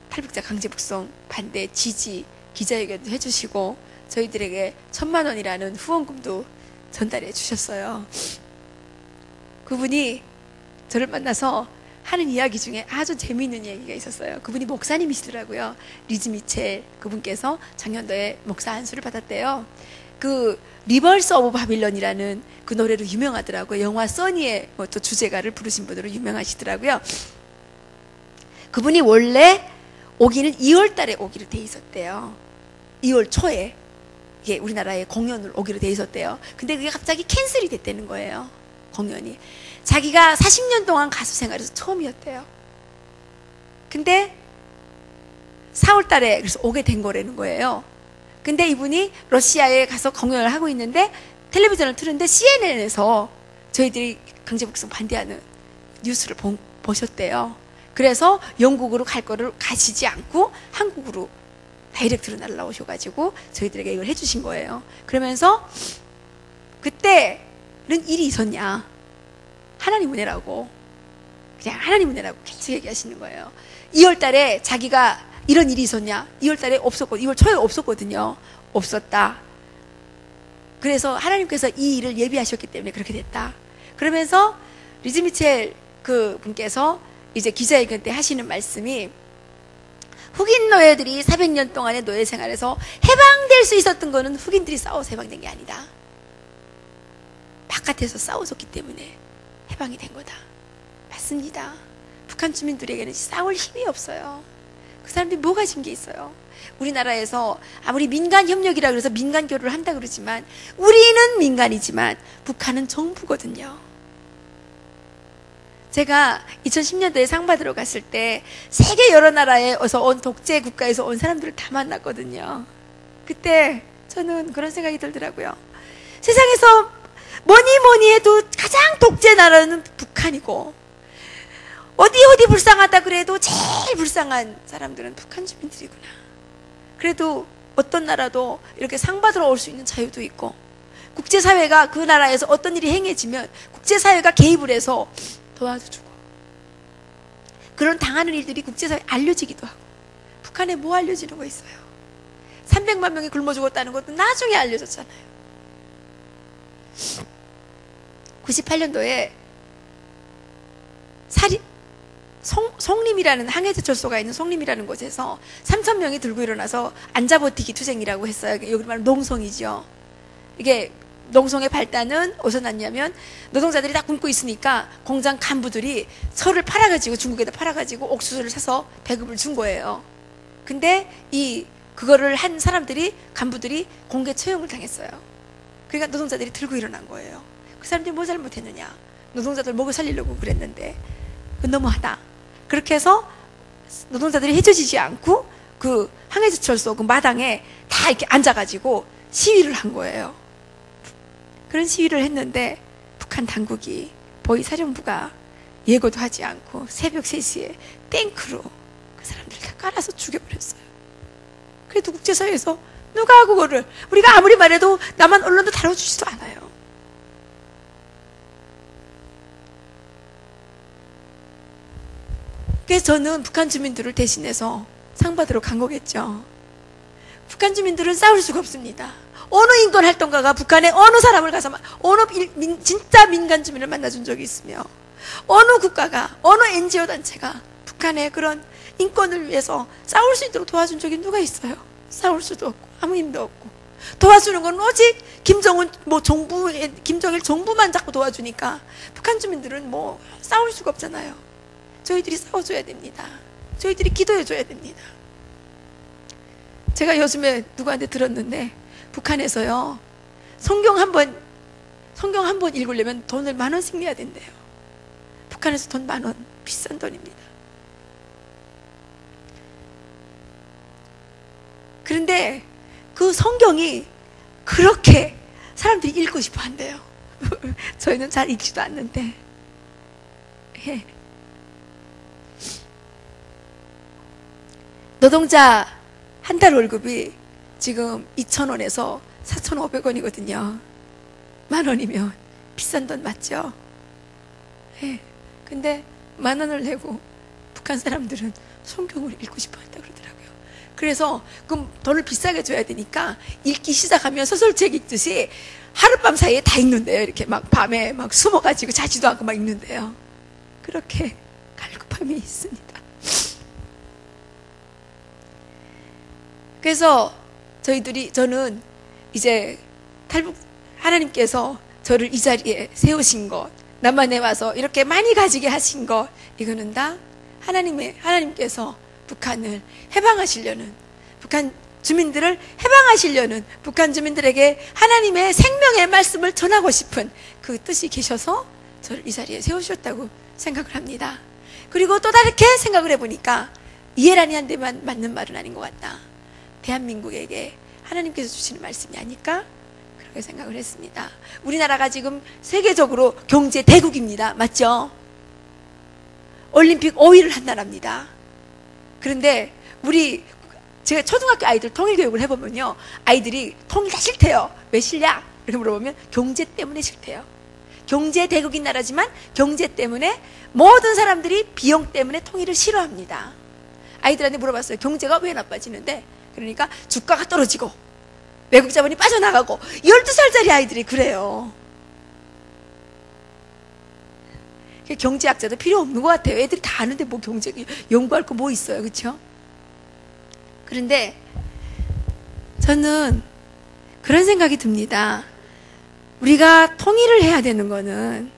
탈북자 강제 북송 반대 지지 기자회견도 해주시고 저희들에게 1,000만 원이라는 후원금도 전달해 주셨어요. 그분이 저를 만나서 하는 이야기 중에 아주 재미있는 얘기가 있었어요. 그분이 목사님이시더라고요. 리즈 미첼 그분께서 작년도에 목사 안수를 받았대요. 그 리버스 오브 바빌론이라는 그 노래로 유명하더라고요. 영화 써니의 또 주제가를 부르신 분으로 유명하시더라고요. 그분이 원래 오기는 2월 달에 오기로 돼 있었대요. 2월 초에 이게 우리나라에 공연을 오기로 돼 있었대요. 근데 그게 갑자기 캔슬이 됐다는 거예요. 공연이. 자기가 40년 동안 가수 생활에서 처음이었대요. 근데 4월 달에 그래서 오게 된 거라는 거예요. 근데 이분이 러시아에 가서 공연을 하고 있는데 텔레비전을 틀었는데 CNN에서 저희들이 강제북송 반대하는 뉴스를 보셨대요. 그래서 영국으로 갈 거를 가시지 않고 한국으로 다이렉트로 날라오셔가지고 저희들에게 이걸 해주신 거예요. 그러면서 그때는 일이 있었냐, 하나님 은혜라고, 그냥 하나님 은혜라고 계속 얘기하시는 거예요. 2월 달에 자기가 이런 일이 있었냐, 2월 달에 없었거든요. 2월 초에 없었거든요. 없었다. 그래서 하나님께서 이 일을 예비하셨기 때문에 그렇게 됐다. 그러면서 리즈 미첼 그 분께서 이제 기자회견 때 하시는 말씀이, 흑인 노예들이 400년 동안의 노예 생활에서 해방될 수 있었던 거는 흑인들이 싸워서 해방된 게 아니다. 바깥에서 싸워줬기 때문에 해방이 된 거다. 맞습니다. 북한 주민들에게는 싸울 힘이 없어요. 그 사람들이 뭐 가진 게 있어요? 우리나라에서 아무리 민간 협력이라 그래서 민간 교류를 한다 그러지만 우리는 민간이지만 북한은 정부거든요. 제가 2010년도에 상 받으러 갔을 때 세계 여러 나라에서 온 독재 국가에서 온 사람들을 다 만났거든요. 그때 저는 그런 생각이 들더라고요. 세상에서 뭐니 해도 가장 독재 나라는 북한이고 어디 불쌍하다 그래도 제일 불쌍한 사람들은 북한 주민들이구나. 그래도 어떤 나라도 이렇게 상 받으러 올 수 있는 자유도 있고, 국제사회가 그 나라에서 어떤 일이 행해지면 국제사회가 개입을 해서 도와주고, 그런 당하는 일들이 국제사회에 알려지기도 하고. 북한에 뭐 알려지는 거 있어요? 300만 명이 굶어 죽었다는 것도 나중에 알려졌잖아요. 98년도에 송림이라는 항해제철소가 있는 송림이라는 곳에서 3,000명이 들고 일어나서 앉아버티기 투쟁이라고 했어요. 여기 말하면 농성이죠. 이게 농성의 발단은 어디서 났냐면, 노동자들이 다 굶고 있으니까 공장 간부들이 설을 팔아가지고, 중국에다 팔아가지고 옥수수를 사서 배급을 준 거예요. 근데 그거를 한 사람들이, 간부들이 공개 처형을 당했어요. 그러니까 노동자들이 들고 일어난 거예요. 그 사람들이 뭐 잘못했느냐? 노동자들 먹여 살리려고 그랬는데 그건 너무하다. 그렇게 해서 노동자들이 해쳐지지 않고 그 항해제철소 그 마당에 다 이렇게 앉아가지고 시위를 한 거예요. 그런 시위를 했는데 북한 당국이, 보위사령부가 예고도 하지 않고 새벽 3시에 탱크로 그 사람들을 다 깔아서 죽여버렸어요. 그래도 국제사회에서 누가 그거를, 우리가 아무리 말해도 남한 언론도 다뤄주지도 않아요. 그래서 저는 북한 주민들을 대신해서 상 받으러 간 거겠죠. 북한 주민들은 싸울 수가 없습니다. 어느 인권활동가가 북한에 어느 사람을 가서, 진짜 민간 주민을 만나준 적이 있으며, 어느 국가가, 어느 NGO 단체가 북한의 그런 인권을 위해서 싸울 수 있도록 도와준 적이 누가 있어요? 싸울 수도 없고 아무 힘도 없고. 도와주는 건 오직 김정일 정부만 자꾸 도와주니까 북한 주민들은 뭐 싸울 수가 없잖아요. 저희들이 싸워줘야 됩니다. 저희들이 기도해줘야 됩니다. 제가 요즘에 누구한테 들었는데, 북한에서요, 성경 한 번 읽으려면 돈을 10,000원씩 내야 된대요. 북한에서 돈 10,000원, 비싼 돈입니다. 그런데 그 성경이 그렇게 사람들이 읽고 싶어 한대요. 저희는 잘 읽지도 않는데. 예. 노동자 한 달 월급이 지금 2,000원에서 4,500원이거든요. 10,000원이면 비싼 돈 맞죠? 예. 근데 10,000원을 내고 북한 사람들은 성경을 읽고 싶어 한다 그러더라고요. 그래서 그럼 돈을 비싸게 줘야 되니까 읽기 시작하면 소설책 읽듯이 하룻밤 사이에 다 읽는데요. 이렇게 막 밤에 막 숨어가지고 자지도 않고 막 읽는데요. 그렇게 갈급함이 있습니다. 그래서 저는 이제 하나님께서 저를 이 자리에 세우신 것, 남한에 와서 이렇게 많이 가지게 하신 것, 이거는 다 하나님께서 북한을 해방하시려는, 북한 주민들을 해방하시려는, 북한 주민들에게 하나님의 생명의 말씀을 전하고 싶은 그 뜻이 계셔서 저를 이 자리에 세우셨다고 생각을 합니다. 그리고 또 다르게 생각을 해보니까 이해란이한테만 맞는 말은 아닌 것 같다. 대한민국에게 하나님께서 주시는 말씀이 아닐까? 그렇게 생각을 했습니다. 우리나라가 지금 세계적으로 경제 대국입니다. 맞죠? 올림픽 5위를 한 나라입니다. 그런데 제가 초등학교 아이들 통일교육을 해보면요, 아이들이 통일 다 싫대요. 왜 싫냐? 이렇게 물어보면 경제 때문에 싫대요. 경제 대국인 나라지만 경제 때문에 모든 사람들이 비용 때문에 통일을 싫어합니다. 아이들한테 물어봤어요. 경제가 왜 나빠지는데? 그러니까 주가가 떨어지고 외국 자본이 빠져나가고. 12살짜리 아이들이 그래요. 경제학자도 필요 없는 것 같아요. 애들이 다 아는데 뭐 경제 연구할 거 뭐 있어요. 그렇죠? 그런데 저는 그런 생각이 듭니다. 우리가 통일을 해야 되는 거는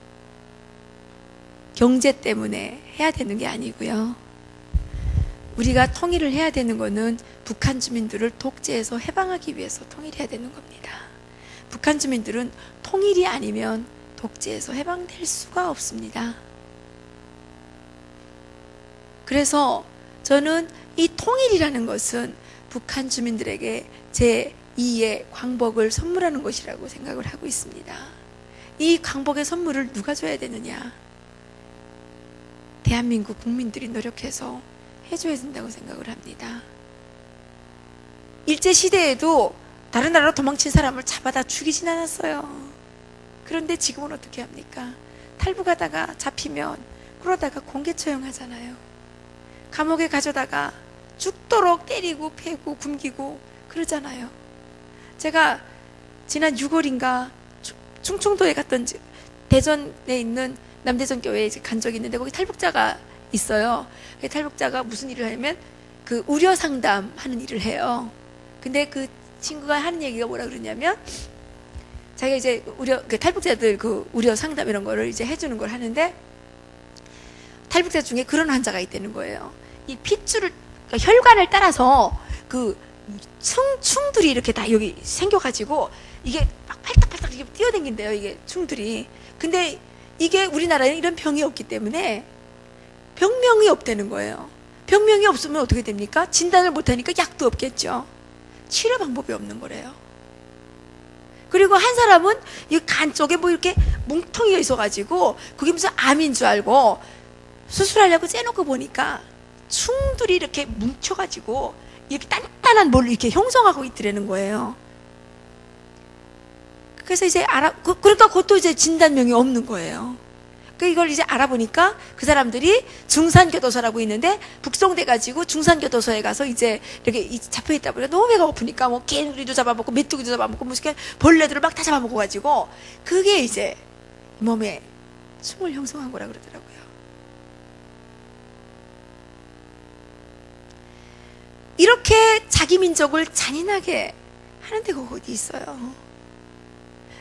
경제 때문에 해야 되는 게 아니고요. 우리가 통일을 해야 되는 거는 북한 주민들을 독재에서 해방하기 위해서 통일해야 되는 겁니다. 북한 주민들은 통일이 아니면 독재에서 해방될 수가 없습니다. 그래서 저는 이 통일이라는 것은 북한 주민들에게 제2의 광복을 선물하는 것이라고 생각을 하고 있습니다. 이 광복의 선물을 누가 줘야 되느냐? 대한민국 국민들이 노력해서 해줘야 된다고 생각을 합니다. 일제시대에도 다른 나라로 도망친 사람을 잡아다 죽이진 않았어요. 그런데 지금은 어떻게 합니까? 탈북하다가 잡히면 그러다가 공개 처형하잖아요. 감옥에 가져다가 죽도록 때리고 패고 굶기고 그러잖아요. 제가 지난 6월인가 충청도에 갔던 대전에 있는 남대전교회에 간 적이 있는데 거기 탈북자가 있어요. 탈북자가 무슨 일을 하냐면 그 우려 상담하는 일을 해요. 근데 그 친구가 하는 얘기가 뭐라 그러냐면 자기가 이제 탈북자들 그 우려 상담 이런 거를 이제 해주는 걸 하는데 탈북자 중에 그런 환자가 있다는 거예요. 이 핏줄을 그러니까 혈관을 따라서 그 충들이 이렇게 다 여기 생겨가지고 이게 막 팔딱팔딱 이렇게 뛰어댕긴대요. 이게 충들이. 근데 이게 우리나라에는 이런 병이 없기 때문에 병명이 없다는 거예요. 병명이 없으면 어떻게 됩니까? 진단을 못하니까 약도 없겠죠. 치료 방법이 없는 거래요. 그리고 한 사람은 이 간 쪽에 뭐 이렇게 뭉텅이가 있어가지고 그게 무슨 암인 줄 알고 수술하려고 째놓고 보니까 충들이 이렇게 뭉쳐가지고 이렇게 단단한 뭘 이렇게 형성하고 있더라는 거예요. 그래서 이제 그러니까 그것도 이제 진단명이 없는 거예요. 이걸 이제 알아보니까 그 사람들이 중산교도소라고 있는데 북송돼가지고 중산교도소에 가서 이제 이렇게 잡혀있다 보니까 너무 배가 고프니까 뭐 개구리도 잡아먹고 메뚜기도 잡아먹고 무슨 벌레들을 막 다 잡아먹어가지고 그게 이제 몸에 충을 형성한 거라 그러더라고요. 이렇게 자기 민족을 잔인하게 하는 데가 어디 있어요?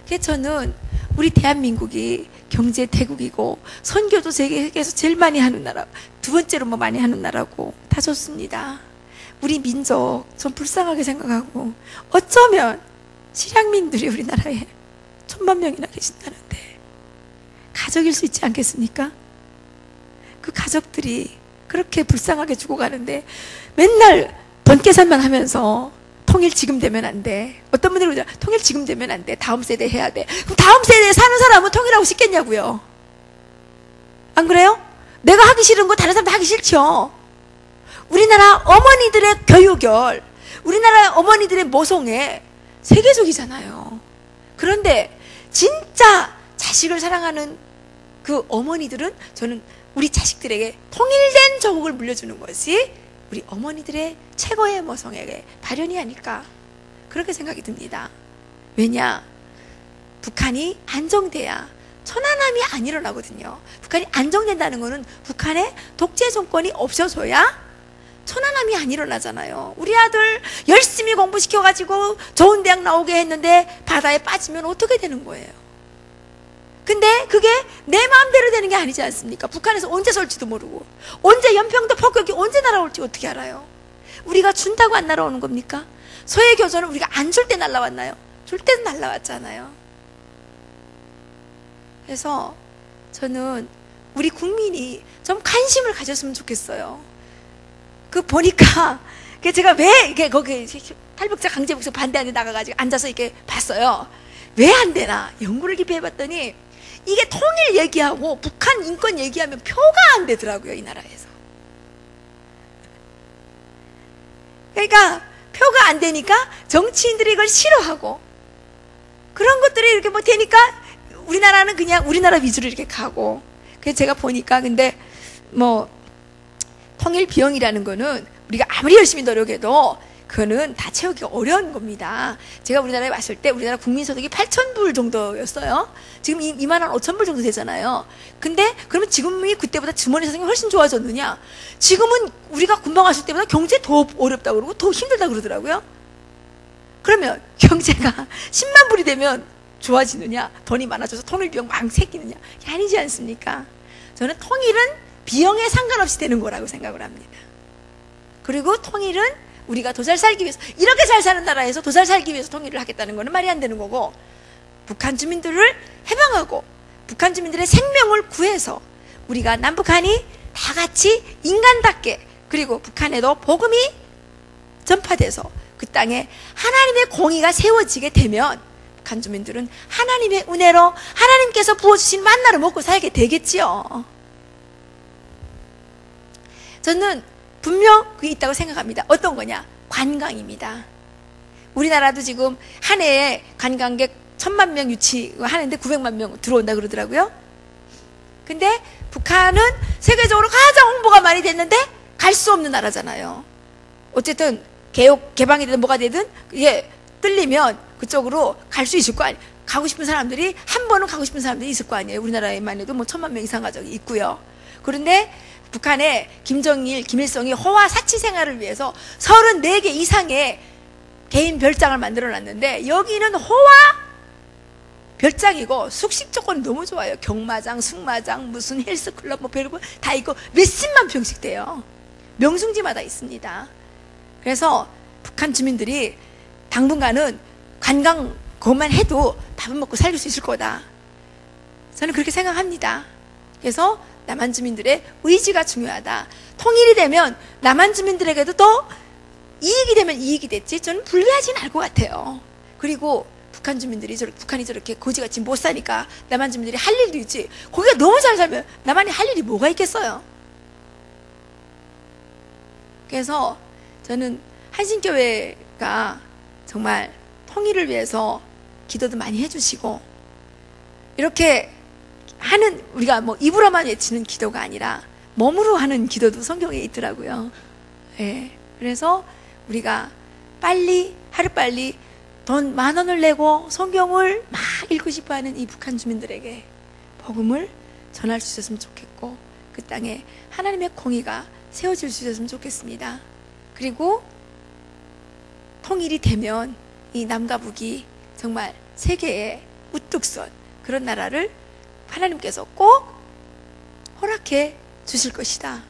그래서 저는 우리 대한민국이 경제 대국이고 선교도 세계에서 제일 많이 하는 나라, 두 번째로 뭐 많이 하는 나라고 다 좋습니다. 우리 민족 좀 불쌍하게 생각하고 어쩌면 실향민들이 우리나라에 1000만 명이나 계신다는데 가족일 수 있지 않겠습니까? 그 가족들이 그렇게 불쌍하게 죽어가는데 맨날 돈 계산만 하면서 통일 지금 되면 안 돼. 어떤 분들이 그러죠. 통일 지금 되면 안 돼. 다음 세대 해야 돼. 그럼 다음 세대에 사는 사람은 통일하고 싶겠냐고요. 안 그래요? 내가 하기 싫은 거 다른 사람도 하기 싫죠. 우리나라 어머니들의 교육열, 우리나라 어머니들의 모성애 세계적이잖아요. 그런데 진짜 자식을 사랑하는 그 어머니들은 저는 우리 자식들에게 통일된 조국을 물려주는 것이 우리 어머니들의 최고의 모성애의 발현이 아닐까 그렇게 생각이 듭니다. 왜냐? 북한이 안정돼야 천안함이 안 일어나거든요. 북한이 안정된다는 것은 북한의 독재 정권이 없어져야 천안함이 안 일어나잖아요. 우리 아들 열심히 공부시켜가지고 좋은 대학 나오게 했는데 바다에 빠지면 어떻게 되는 거예요? 근데 그게 내 마음대로 되는 게 아니지 않습니까? 북한에서 언제 쏠지도 모르고 언제 연평도 폭격이 언제 날아올지 어떻게 알아요? 우리가 준다고 안 날아오는 겁니까? 소외교전은 우리가 안 줄 때 날아왔나요? 줄 때는 날아왔잖아요. 그래서 저는 우리 국민이 좀 관심을 가졌으면 좋겠어요. 그 보니까 제가 왜 이게 거기 탈북자 강제 북송 반대하는 데 나가가지고 앉아서 이렇게 봤어요. 왜 안 되나 연구를 깊이 해봤더니 이게 통일 얘기하고 북한 인권 얘기하면 표가 안 되더라고요, 이 나라에서. 그러니까 표가 안 되니까 정치인들이 이걸 싫어하고 그런 것들이 이렇게 뭐 되니까 우리나라는 그냥 우리나라 위주로 이렇게 가고. 그래서 제가 보니까 근데 뭐 통일 비용이라는 거는 우리가 아무리 열심히 노력해도 그거는 다 채우기가 어려운 겁니다. 제가 우리나라에 왔을 때 우리나라 국민소득이 8,000불 정도였어요. 지금 25,000불 정도 되잖아요. 근데 그러면 지금이 그때보다 주머니 사정이 훨씬 좋아졌느냐? 지금은 우리가 금방 왔을 때보다 경제 더 어렵다고 그러고 더 힘들다고 그러더라고요. 그러면 경제가 10만 불이 되면 좋아지느냐? 돈이 많아져서 통일 비용 막 새기느냐? 아니지 않습니까? 저는 통일은 비용에 상관없이 되는 거라고 생각을 합니다. 그리고 통일은 우리가 더 잘 살기 위해서, 이렇게 잘 사는 나라에서 더 잘 살기 위해서 통일을 하겠다는 거는 말이 안 되는 거고, 북한 주민들을 해방하고 북한 주민들의 생명을 구해서 우리가 남북한이 다 같이 인간답게, 그리고 북한에도 복음이 전파돼서 그 땅에 하나님의 공의가 세워지게 되면 북한 주민들은 하나님의 은혜로 하나님께서 부어주신 만나를 먹고 살게 되겠지요. 저는 분명 그게 있다고 생각합니다. 어떤 거냐? 관광입니다. 우리나라도 지금 한 해에 관광객 1000만 명 유치하는데 900만 명 들어온다 그러더라고요. 근데 북한은 세계적으로 가장 홍보가 많이 됐는데 갈 수 없는 나라잖아요. 어쨌든 개방이 되든 뭐가 되든 이게 뚫리면 그쪽으로 갈 수 있을 거 아니에요. 가고 싶은 사람들이 한 번은 가고 싶은 사람들이 있을 거 아니에요. 우리나라에만 해도 뭐 1000만 명 이상 가족이 있고요. 그런데 북한의 김정일, 김일성이 허와 사치 생활을 위해서 34개 이상의 개인 별장을 만들어 놨는데 여기는 허와 별장이고 숙식 조건이 너무 좋아요. 경마장, 승마장, 무슨 헬스클럽 뭐 별거 다 있고 몇십만 평씩 돼요. 명승지마다 있습니다. 그래서 북한 주민들이 당분간은 관광 그것만 해도 밥은 먹고 살릴 수 있을 거다. 저는 그렇게 생각합니다. 그래서 남한 주민들의 의지가 중요하다. 통일이 되면 남한 주민들에게도 더 이익이 되면 이익이 됐지 저는 불리하진 않을 것 같아요. 그리고 북한 주민들이 북한이 저렇게 거지같이 못 사니까 남한 주민들이 할 일도 있지. 거기가 너무 잘 살면 남한이 할 일이 뭐가 있겠어요. 그래서 저는 한신교회가 정말 통일을 위해서 기도도 많이 해주시고 이렇게 하는 우리가 뭐 입으로만 외치는 기도가 아니라 몸으로 하는 기도도 성경에 있더라고요. 예. 그래서 우리가 빨리 하루빨리 돈 10,000원을 내고 성경을 막 읽고 싶어하는 이 북한 주민들에게 복음을 전할 수 있었으면 좋겠고 그 땅에 하나님의 공의가 세워질 수 있었으면 좋겠습니다. 그리고 통일이 되면 이 남과 북이 정말 세계에 우뚝 선 그런 나라를 하나님께서 꼭 허락해 주실 것이다.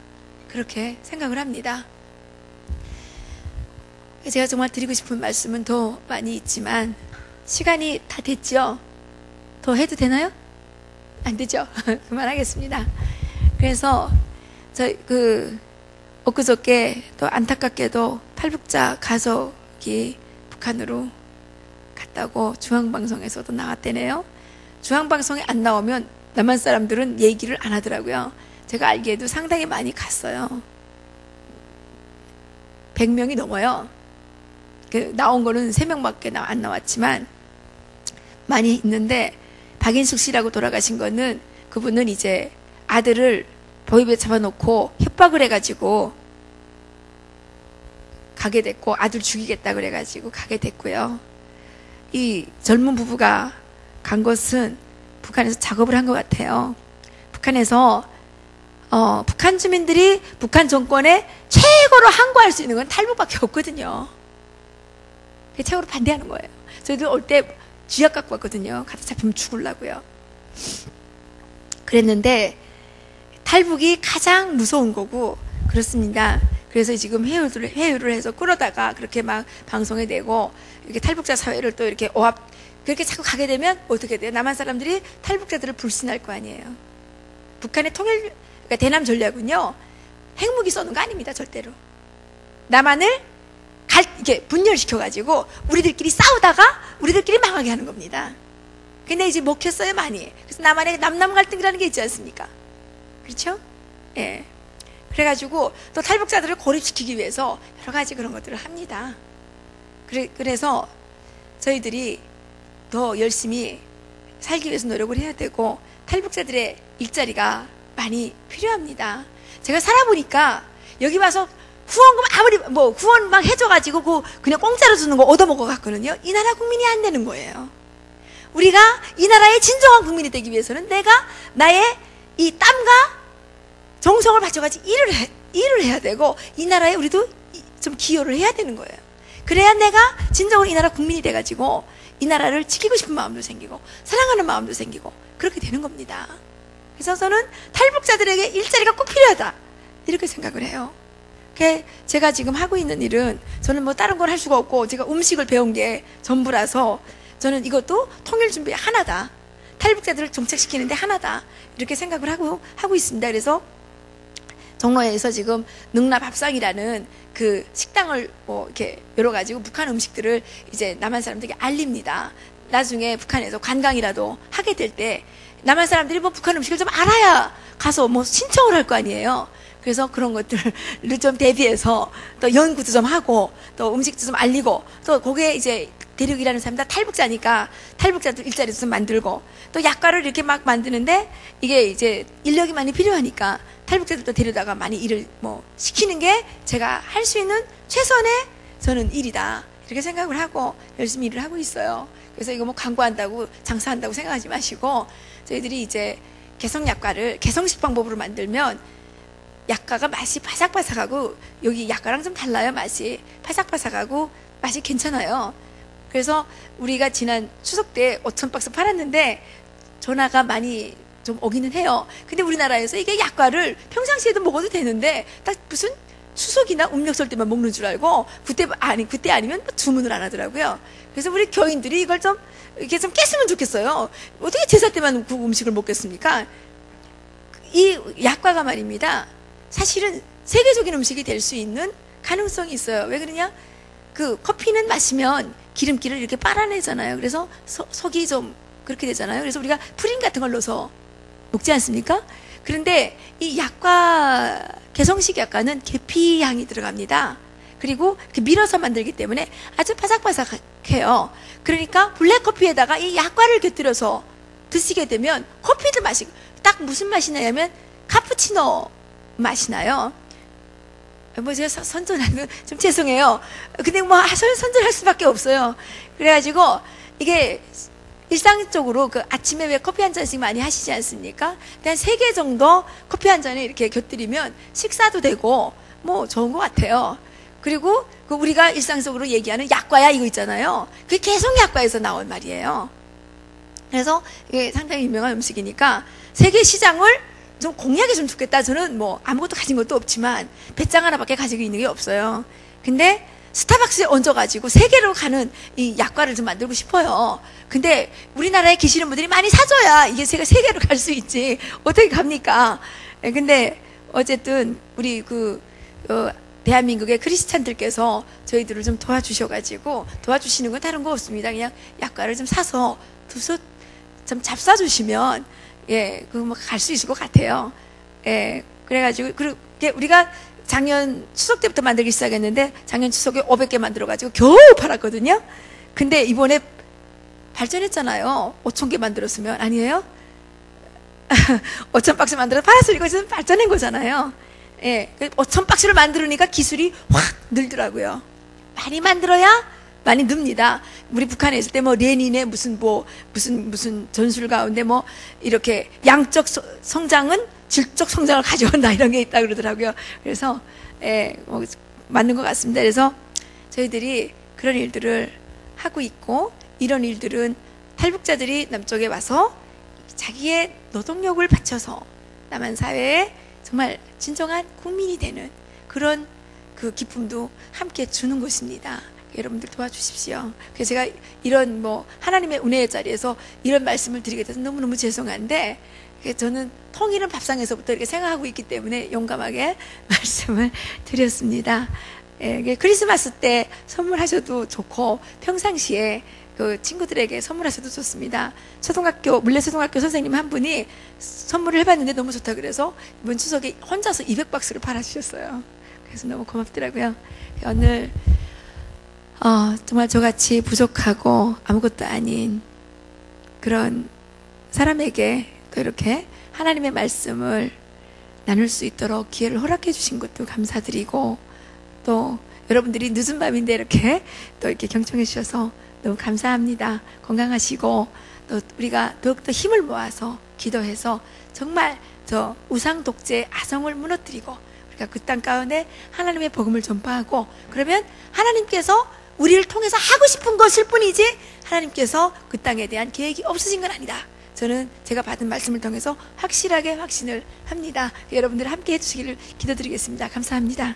그렇게 생각을 합니다. 제가 정말 드리고 싶은 말씀은 더 많이 있지만 시간이 다 됐죠? 더 해도 되나요? 안 되죠? 그만하겠습니다. 그래서 엊그저께 또 안타깝게도 탈북자 가족이 북한으로 갔다고 중앙방송에서도 나왔대네요. 중앙방송에 안 나오면 남한 사람들은 얘기를 안 하더라고요. 제가 알기에도 상당히 많이 갔어요. 100명이 넘어요. 나온 거는 3명밖에 안 나왔지만 많이 있는데 박인숙 씨라고 돌아가신 거는 그분은 이제 아들을 보입에 잡아놓고 협박을 해가지고 가게 됐고 아들 죽이겠다 그래가지고 가게 됐고요. 이 젊은 부부가 간 것은 북한에서 작업을 한 것 같아요. 북한에서 북한 주민들이 북한 정권에 최고로 항거할 수 있는 건 탈북밖에 없거든요. 그 최고로 반대하는 거예요. 저희도 올 때 쥐약 갖고 왔거든요. 가다 잡히면 죽으려고요. 그랬는데 탈북이 가장 무서운 거고 그렇습니다. 그래서 지금 회유를 해서 끌어다가 그렇게 막 방송에 내고 이렇게 탈북자 사회를 또 이렇게 그렇게 자꾸 가게 되면 어떻게 돼요? 남한 사람들이 탈북자들을 불신할 거 아니에요. 북한의 그러니까 대남 전략은요 핵무기 쏘는 거 아닙니다. 절대로. 남한을 이렇게 분열시켜가지고 우리들끼리 싸우다가 우리들끼리 망하게 하는 겁니다. 근데 이제 먹혔어요 많이. 그래서 남한의 남남 갈등이라는 게 있지 않습니까? 그렇죠? 예. 그래가지고 또 탈북자들을 고립시키기 위해서 여러 가지 그런 것들을 합니다. 그래서 저희들이 더 열심히 살기 위해서 노력을 해야 되고 탈북자들의 일자리가 많이 필요합니다. 제가 살아보니까 여기 와서 후원금 아무리 후원 막 해줘가지고 그냥 공짜로 주는 거 얻어먹어 갔거든요. 이 나라 국민이 안 되는 거예요. 우리가 이 나라의 진정한 국민이 되기 위해서는 내가 나의 이 땀과 정성을 바쳐가지고 일을 해야 되고 이 나라에 우리도 좀 기여를 해야 되는 거예요. 그래야 내가 진정으로 이 나라 국민이 돼가지고 이 나라를 지키고 싶은 마음도 생기고 사랑하는 마음도 생기고 그렇게 되는 겁니다. 그래서 저는 탈북자들에게 일자리가 꼭 필요하다 이렇게 생각을 해요. 제가 지금 하고 있는 일은 저는 뭐 다른 걸 할 수가 없고 제가 음식을 배운 게 전부라서 저는 이것도 통일 준비의 하나다. 탈북자들을 정착시키는데 하나다. 이렇게 생각을 하고 있습니다. 그래서 종로에서 지금 능라밥상이라는 그 식당을 이렇게 열어가지고 북한 음식들을 이제 남한 사람들에게 알립니다. 나중에 북한에서 관광이라도 하게 될 때 남한 사람들이 북한 음식을 좀 알아야 가서 신청을 할 거 아니에요. 그래서 그런 것들을 좀 대비해서 또 연구도 좀 하고 또 음식도 좀 알리고 또 거기에 이제 대륙 일하는 사람 다 탈북자니까 탈북자들 일자리도 좀 만들고 또 약과를 이렇게 막 만드는데 이게 이제 인력이 많이 필요하니까 탈북자들도 데려다가 많이 일을 뭐 시키는 게 제가 할 수 있는 최선의 저는 일이다. 이렇게 생각을 하고 열심히 일을 하고 있어요. 그래서 이거 뭐 광고한다고 장사한다고 생각하지 마시고 저희들이 이제 개성약과를 개성식 방법으로 만들면 약과가 맛이 바삭바삭하고 여기 약과랑 좀 달라요. 맛이 바삭바삭하고 맛이 괜찮아요. 그래서 우리가 지난 추석 때 5,000박스 팔았는데 전화가 많이 좀 오기는 해요. 근데 우리나라에서 이게 약과를 평상시에도 먹어도 되는데 딱 무슨 추석이나 음력설 때만 먹는 줄 알고 그때 아니면 주문을 안 하더라고요. 그래서 우리 교인들이 이걸 좀 이렇게 좀 깼으면 좋겠어요. 어떻게 제사 때만 그 음식을 먹겠습니까? 이 약과가 말입니다. 사실은 세계적인 음식이 될 수 있는 가능성이 있어요. 왜 그러냐? 그 커피는 마시면 기름기를 이렇게 빨아내잖아요. 그래서 속이 좀 그렇게 되잖아요. 그래서 우리가 프린 같은 걸 넣어서 먹지 않습니까? 그런데 이 약과, 개성식 약과는 계피 향이 들어갑니다. 그리고 이렇게 밀어서 만들기 때문에 아주 바삭바삭해요. 그러니까 블랙커피에다가 이 약과를 곁들여서 드시게 되면 커피도 맛이 딱 무슨 맛이 나냐면 카푸치노 맛이 나요. 뭐 제가 선전하는 좀 죄송해요. 근데 뭐 선전할 수밖에 없어요. 그래가지고 이게 일상적으로 그 아침에 왜 커피 한 잔씩 많이 하시지 않습니까? 한 3개 정도 커피 한 잔에 이렇게 곁들이면 식사도 되고 뭐 좋은 것 같아요. 그리고 그 우리가 일상적으로 얘기하는 약과야 이거 있잖아요. 그게 개성 약과에서 나온 말이에요. 그래서 이게 상당히 유명한 음식이니까 세계 시장을 좀 공략했으면 좋겠다. 저는 뭐 아무것도 가진 것도 없지만 배짱 하나밖에 가지고 있는 게 없어요. 근데 스타벅스에 얹어가지고 세계로 가는 이 약과를 좀 만들고 싶어요. 근데 우리나라에 계시는 분들이 많이 사줘야 이게 세계로 갈 수 있지. 어떻게 갑니까? 근데 어쨌든 우리 대한민국의 크리스찬들께서 저희들을 좀 도와주셔가지고 도와주시는 건 다른 거 없습니다. 그냥 약과를 좀 사서 좀 잡사주시면 뭐 갈 수 있을 것 같아요. 그래가지고 그렇게 우리가 작년 추석 때부터 만들기 시작했는데 작년 추석에 500개 만들어가지고 겨우 팔았거든요. 근데 이번에 발전했잖아요. 5,000개 만들었으면 아니에요? 5,000박스 만들어서 팔았으니까 이것은 발전한 거잖아요. 5,000박스를 만들으니까 기술이 확 늘더라고요. 많이 만들어야 많이 늡니다. 우리 북한에 있을 때 뭐 레닌의 무슨 전술 가운데 뭐 이렇게 양적 성장은 질적 성장을 가져온다 이런 게 있다 그러더라고요. 그래서 뭐 맞는 것 같습니다. 그래서 저희들이 그런 일들을 하고 있고 이런 일들은 탈북자들이 남쪽에 와서 자기의 노동력을 바쳐서 남한 사회에 정말 진정한 국민이 되는 그런 그 기쁨도 함께 주는 것입니다. 여러분들 도와주십시오. 그래서 제가 이런 뭐 하나님의 은혜의 자리에서 이런 말씀을 드리게 돼서 너무너무 죄송한데 저는 통일은 밥상에서부터 이렇게 생각하고 있기 때문에 용감하게 말씀을 드렸습니다. 크리스마스 때 선물하셔도 좋고 평상시에 그 친구들에게 선물하셔도 좋습니다. 물레초등학교 선생님 한 분이 선물을 해봤는데 너무 좋다 그래서 이번 추석에 혼자서 200박스를 팔아주셨어요. 그래서 너무 고맙더라고요. 오늘 정말 저같이 부족하고 아무것도 아닌 그런 사람에게 또 이렇게 하나님의 말씀을 나눌 수 있도록 기회를 허락해 주신 것도 감사드리고 또 여러분들이 늦은 밤인데 이렇게 또 이렇게 경청해 주셔서 너무 감사합니다. 건강하시고 또 우리가 더욱더 힘을 모아서 기도해서 정말 저 우상 독재 아성을 무너뜨리고 우리가 그 땅 가운데 하나님의 복음을 전파하고 그러면 하나님께서 우리를 통해서 하고 싶은 것일 뿐이지 하나님께서 그 땅에 대한 계획이 없으신 건 아니다. 저는 제가 받은 말씀을 통해서 확실하게 확신을 합니다. 여러분들 함께 해주시기를 기도드리겠습니다. 감사합니다.